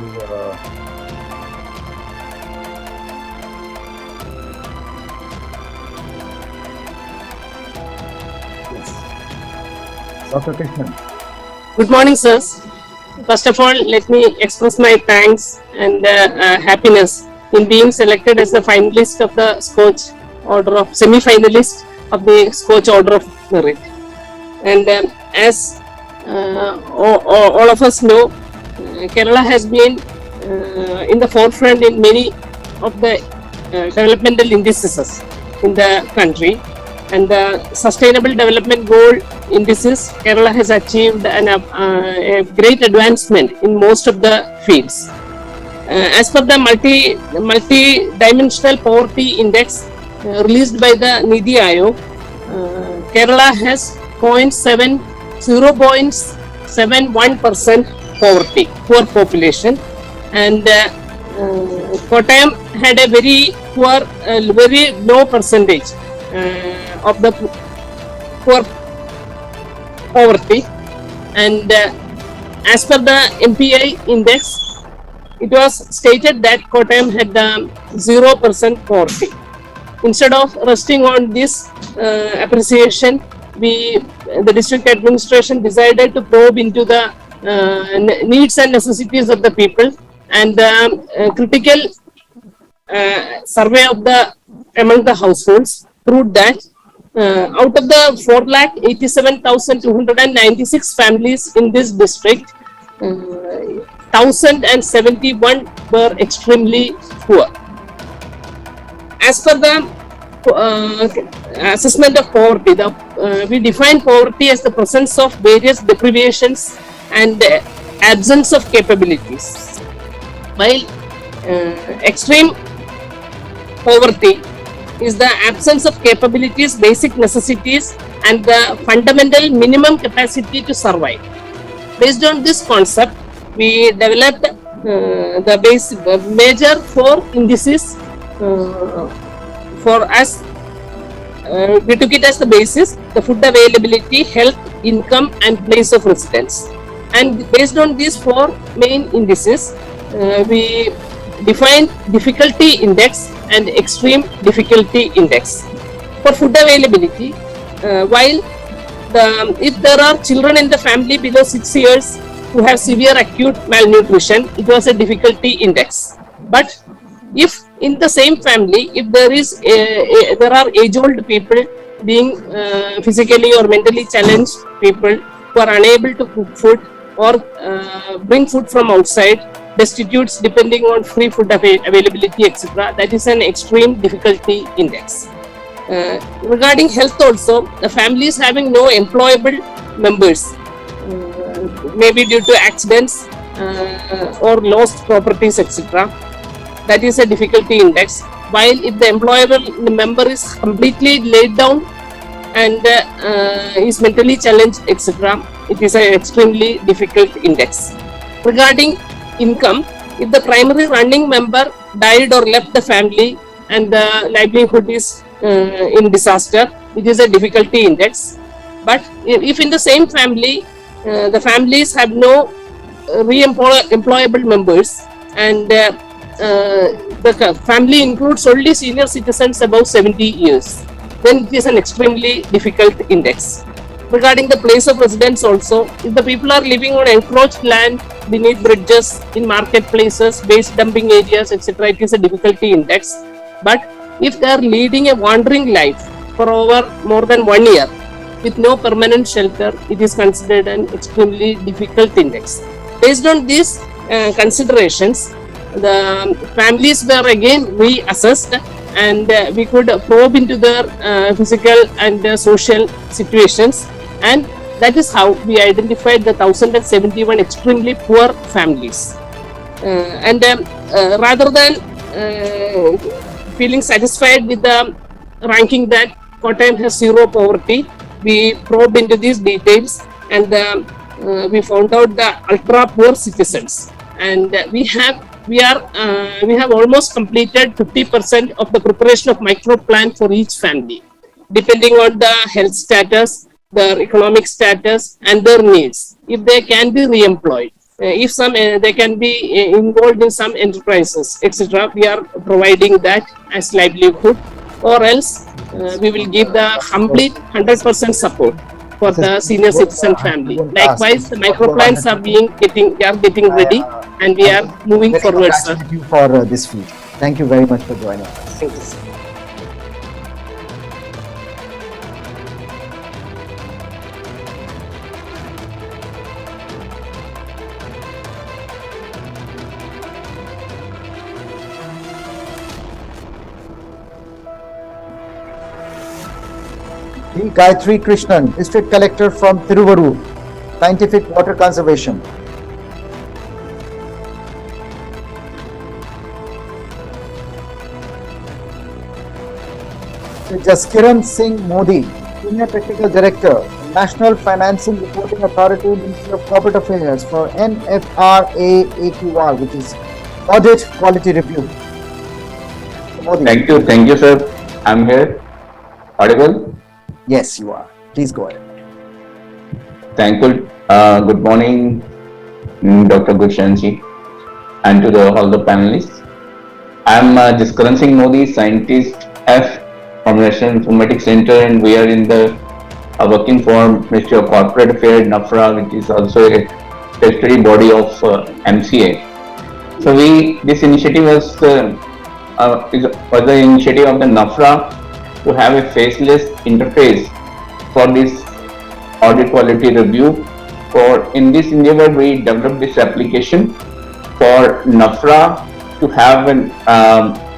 Dr. Krishnan. Good morning, sirs. First of all, let me express my thanks and happiness in being selected as the finalist of the SKOCH Order of semi-finalist of the SKOCH Order of Merit. And as all of us know, Kerala has been in the forefront in many of the developmental indices in the country, and the Sustainable Development Goal indices, Kerala has achieved a great advancement in most of the fields. As per the multi-dimensional poverty index released by the Niti Aayog, Kerala has 0.71% poverty, poor population, and Kottayam had a very poor, very low percentage of the poor poverty, and as per the MPI index, it was stated that Kottayam had 0% poverty. Instead of resting on this appreciation, the district administration decided to probe into the needs and necessities of the people, and critical survey of among the households proved that out of the 4,87,296 families in this district, 1,071 were extremely poor. As per the assessment of poverty, we define poverty as the presence of various deprivations and absence of capabilities, while extreme poverty is the absence of capabilities, basic necessities, and the fundamental minimum capacity to survive. Based on this concept, we developed the major 4 indices for us. We took it as the basis: the food availability, health, income, and place of residence. And based on these 4 main indices, we defined difficulty index and extreme difficulty index. For food availability, while if there are children in the family below 6 years who have severe acute malnutrition, it was a difficulty index. But if in the same family, if there are age-old people, being physically or mentally challenged people who are unable to cook food or bring food from outside, destitutes depending on free food availability, etc., that is an extreme difficulty index. Regarding health also, the families having no employable members, maybe due to accidents or lost properties, etc., that is a difficulty index. While if the employable member is completely laid down and is mentally challenged, etc., it is an extremely difficult index. Regarding income, if the primary running member died or left the family and the livelihood is in disaster, it is a difficulty index. But if in the same family, the families have no re-employable members, and the family includes only senior citizens above 70 years, then it is an extremely difficult index. Regarding the place of residence also, if the people are living on encroached land, beneath bridges, in marketplaces, waste dumping areas, etc., it is a difficulty index. But if they are leading a wandering life for over more than 1 year with no permanent shelter, it is considered an extremely difficult index. Based on these considerations, the families were again reassessed, and we could probe into their physical and social situations, and that is how we identified the 1,071 extremely poor families. Rather than feeling satisfied with the ranking that Kottayam has 0 poverty, we probed into these details, and we found out the ultra poor citizens, and we have we have almost completed 50% of the preparation of micro plan for each family, depending on the health status, their economic status, and their needs. If they can be re-employed, if some they can be involved in some enterprises, etc., we are providing that as livelihood, or else we will give the complete 100% support for the senior citizen family. Likewise, the micro plans are getting ready, and we are moving forward, sir. Thank you for this feed. Thank you very much for joining us. Thank you, sir. D. Gayatri Krishnan, District Collector from Tiruvallur, Scientific Water Conservation. Jaskiran Singh Modi, Senior Technical Director, National Financing Reporting Authority, Ministry of Corporate Affairs for NFRA-AQR, which is Audit Quality Review. Modi. Thank you, sir. I'm here. Audible? Yes, you are. Please go ahead. Thankful. Good morning, Dr. Gulshanji, and to all the panelists. I'm Jaskiran Singh Modi, Scientist F from National Informatics Center, and we are in the working for Ministry of Corporate Affairs, NAFRA, which is also a statutory body of MCA. So this initiative was the initiative of the NAFRA to have a faceless interface for this audit quality review. In this endeavor, we developed this application for NAFRA to have a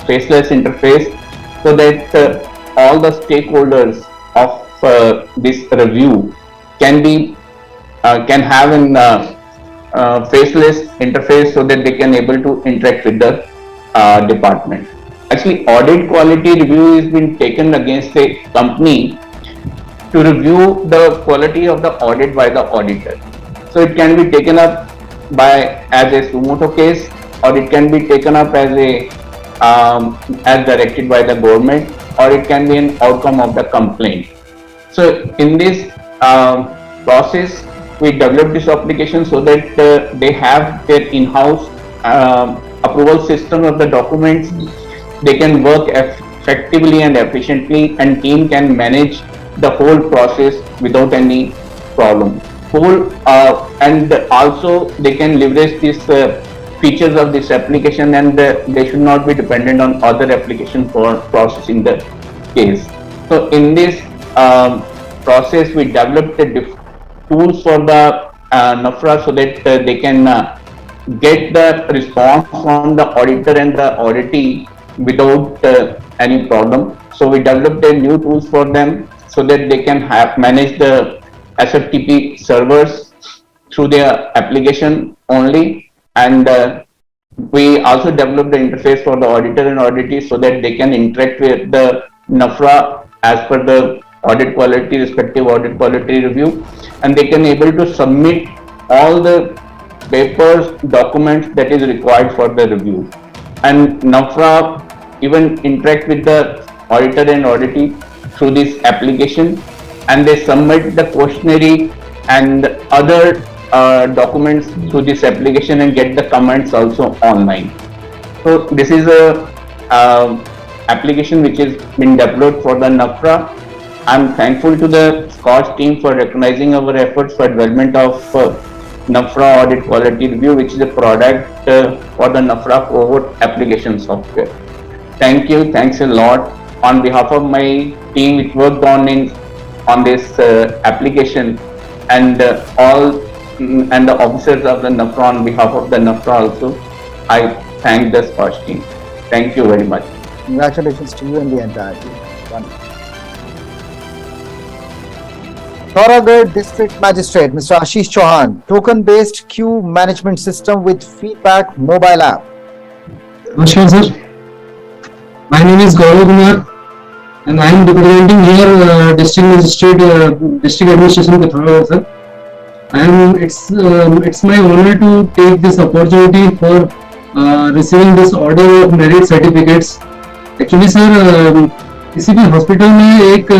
faceless interface so that all the stakeholders of this review can have a faceless interface so that they can able to interact with the department. Actually, audit quality review has been taken against a company to review the quality of the audit by the auditor. So it can be taken up as a suo motu case, or it can be taken up as directed by the government, or it can be an outcome of the complaint. So in this process, we developed this application so that they have their in-house approval system of the documents. They can work effectively and efficiently, and team can manage the whole process without any problem. And also they can leverage these features of this application, and they should not be dependent on other applications for processing the case. So in this process, we developed tools for the NAFRA so that they can get the response from the auditor and the auditee without any problem. So we developed a new tools for them so that they can manage the SFTP servers through their application only, and we also developed the interface for the auditor and auditee so that they can interact with the NAFRA as per the respective audit quality review, and they can able to submit all the papers, documents that is required for the review. And NAFRA even interact with the auditor and auditee through this application, and they submit the questionnaire and other documents through this application and get the comments also online. So this is a application which has been developed for the NAFRA. I'm thankful to the SKOCH team for recognizing our efforts for development of NAFRA Audit Quality Review, which is a product for the NAFRA cohort application software. Thank you, thanks a lot. On behalf of my team which worked on this application, and and the officers of the NAFRA, on behalf of the NAFRA also, I thank the SKOCH team. Thank you very much. Congratulations to you and the entire team. Thoragarh District Magistrate, Mr. Ashish Chauhan, token-based queue management system with feedback mobile app. Namaskar, sir. My name is Gaurav Kumar, and I am representing here District Magistrate, District Administration, Thoragarh, sir. It's my honor to take this opportunity for receiving this order of merit certificates. Actually sir, किसी भी hospital में एक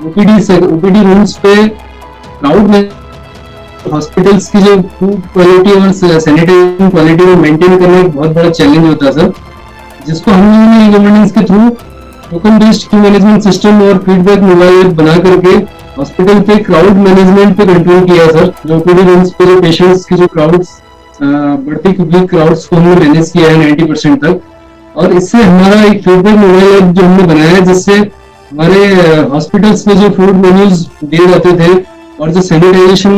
OPD rooms पे crowd में hospitals की जो food quality और sanitation quality को मेंटेन करना एक बहुत बड़ा चैलेंज होता है सर, जिसको हम लोगों ने गवर्नेंस के through token based Q management system और फीडबैक मोबाइल ऐप बना करके हॉस्पिटल पे क्राउड मैनेजमेंट पे कंट्रोल किया सर। जो ओपीडी रूम्स पे जो पेशेंट्स की जो क्राउड्स बढ़ती हुई क्राउड्स को हमने मैनेज किया है 90% तक, और इससे हमारा एक फीडबैक मोबाइल ऐप जो हमने बनाया है, जिससे हमारे हॉस्पिटल्स में जो फूड मेन्यूज दिए जाते थे और जो सैनिटाइजेशन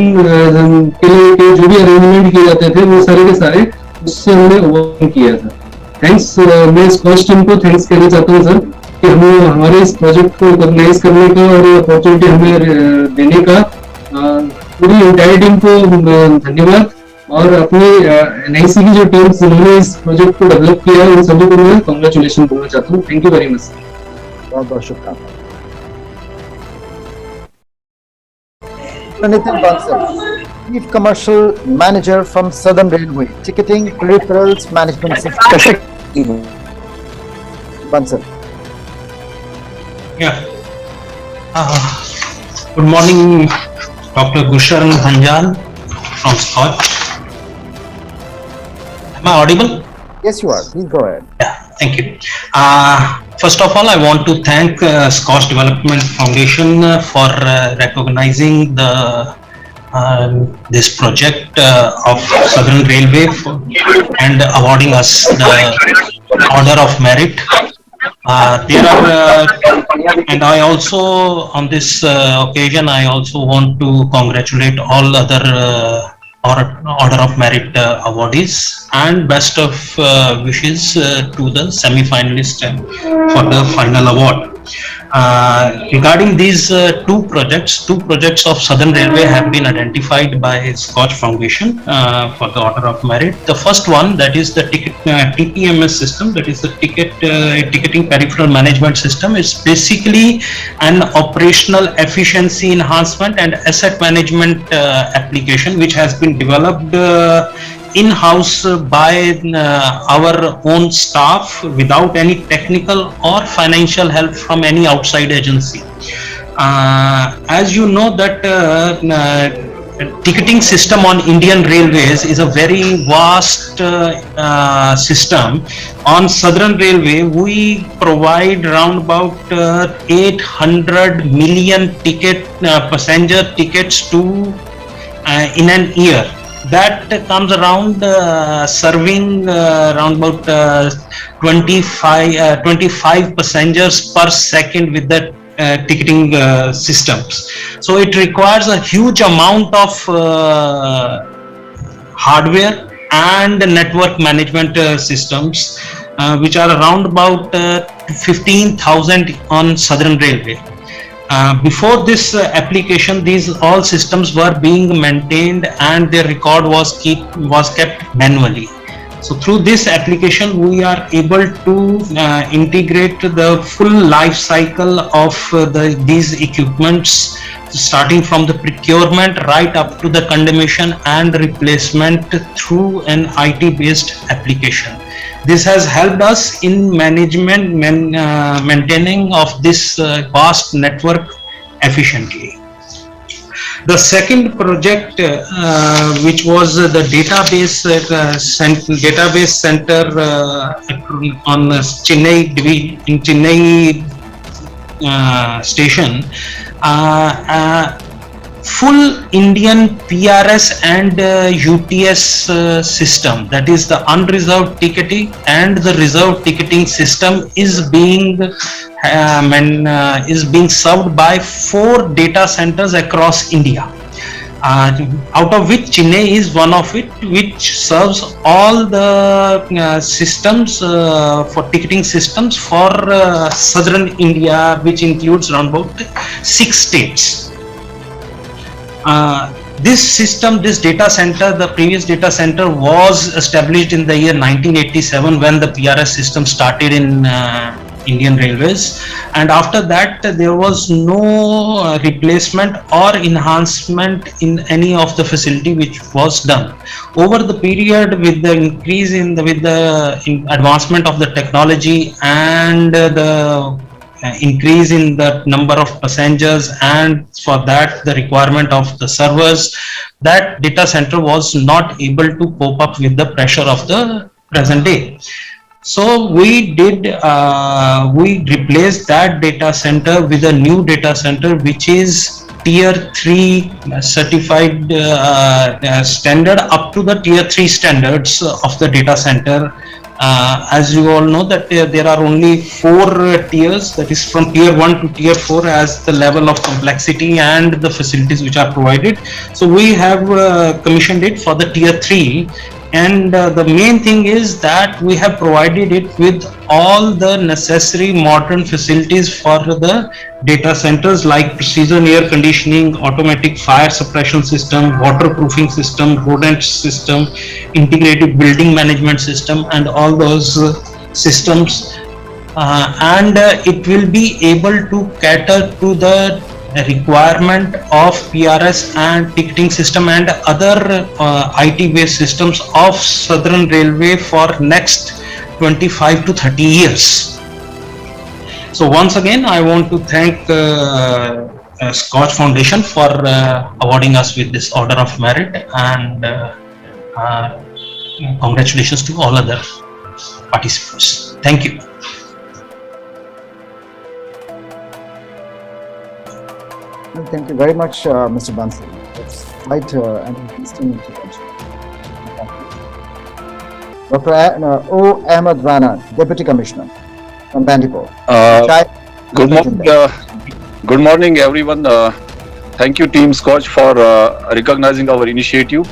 के लिए जो भी अरेंजमेंट किए जाते थे वो सारे के सारे उससे हमने ओवरकम किया था। थैंक्स, मैं स्कॉच टीम को थैंक्स कहना चाहता हूँ सर कि हमें हमारे इस प्रोजेक्ट को ऑर्गेनाइज करने का और अपॉर्चुनिटी हमें देने का पूरी एंटायर टीम को धन्यवाद, और अपनी एनआईसी की जो टीम जिन्होंने इस प्रोजेक्ट को डेवलप किया है उन सभी को मैं कांग्रेचुलेशन बोलना चाहता हूँ। Thank you very much. बहुत बहुत शुक्रिया। Nitin Bansal, Chief Commercial Manager from Southern Railway, Ticketing Peripherals Management System. Bansal. Yeah. Good morning, Dr. Gusharan Dhanjal from Scotch. Am I audible? Yes, you are. Please go ahead. Yeah, thank you. First of all, I want to thank Scotch Development Foundation for recognizing the this project of Southern Railway and awarding us the Order of Merit. And I also, on this occasion, I also want to congratulate all other Order of Merit awardees, and best of wishes to the semi-finalists for the final award. Regarding these two projects of Southern Railway have been identified by Scotch Foundation for the Order of Merit. The first one, that is the TPMS system, that is the ticketing peripheral management system, is basically an operational efficiency enhancement and asset management application which has been developed in-house by our own staff without any technical or financial help from any outside agency. As you know that ticketing system on Indian Railways is a very vast system. On Southern Railway, we provide around about 800 million passenger tickets in an year. That comes around serving around about 25 passengers per second with the ticketing systems. So it requires a huge amount of hardware and network management systems, which are around about 15,000 on Southern Railway. Before this application, these all systems were being maintained and their record was kept manually. So through this application, we are able to integrate the full life cycle of these equipments, starting from the procurement right up to the condemnation and replacement through an IT-based application. This has helped us in maintaining of this vast network efficiently. The second project, which was the database center on Chennai station, full Indian PRS and UTS system, that is the unreserved ticketing and the reserved ticketing system, is being served by 4 data centers across India, out of which Chennai is one of it, which serves all the systems for ticketing systems for southern India, which includes around about 6 states. This system, this data center, the previous data center was established in the year 1987 when the PRS system started in Indian Railways, and after that there was no replacement or enhancement in any of the facility which was done. Over the period, with the increase in the advancement of the technology and the increase in the number of passengers, and for that the requirement of the servers, that data center was not able to cope up with the pressure of the present day. So we replaced that data center with a new data center which is tier 3 certified standard, up to the tier 3 standards of the data center. As you all know that there are only 4 tiers, that is from tier 1 to tier 4 as the level of complexity and the facilities which are provided. So we have commissioned it for the tier 3, and the main thing is that we have provided it with all the necessary modern facilities for the data centers, like precision air conditioning, automatic fire suppression system, waterproofing system, rodent system, integrated building management system, and all those systems, and it will be able to cater to the requirement of PRS and ticketing system and other IT based systems of Southern Railway for next 25 to 30 years. So once again, I want to thank Scotch Foundation for awarding us with this Order of Merit, and congratulations to all other participants. Thank you. Thank you very much, Mr. Bansal. That's quite an interesting intervention. Dr. O. Ahmed Rana, Deputy Commissioner from Bandipur. Good morning, everyone. Thank you, Team Scotch, for recognizing our initiative.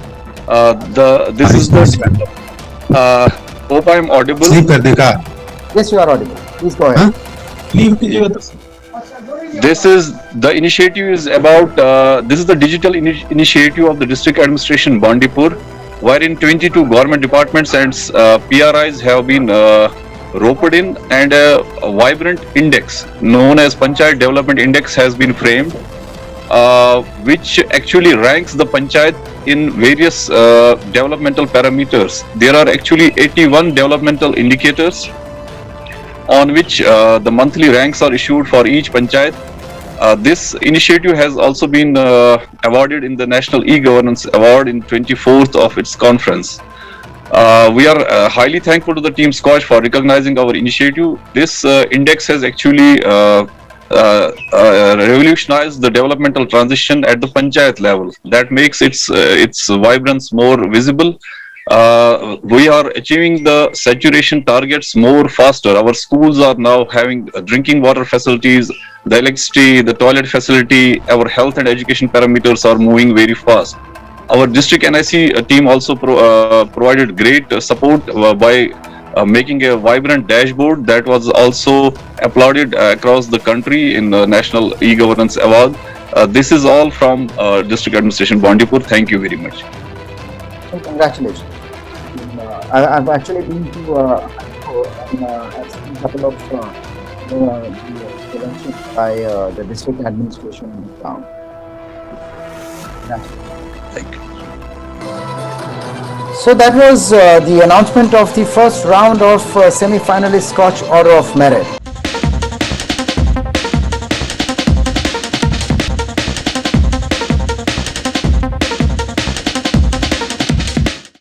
This is the. Hope I am audible. Yes, you are audible. Please go ahead. This is the initiative is about. This is the digital initiative of the District Administration Bandipur, wherein 22 government departments and PRIs have been roped in, and a vibrant index known as Panchayat Development Index has been framed, which actually ranks the Panchayat in various developmental parameters. There are actually 81 developmental indicators on which the monthly ranks are issued for each Panchayat. This initiative has also been awarded in the National E-Governance Award in 24th of its conference. We are highly thankful to the Team Scotch for recognizing our initiative. This index has actually revolutionized the developmental transition at the Panchayat level. That makes its vibrance more visible. We are achieving the saturation targets more faster. Our schools are now having drinking water facilities, the electricity, the toilet facility. Our health and education parameters are moving very fast. Our district NIC team also provided great support by making a vibrant dashboard that was also applauded across the country in the National E-Governance Award. This is all from District Administration Bandipur. Thank you very much. Congratulations. I've actually been to I've seen a couple of interventions by the district administration in the town. Thank you. So that was the announcement of the first round of semi-finalist Scotch Order of Merit.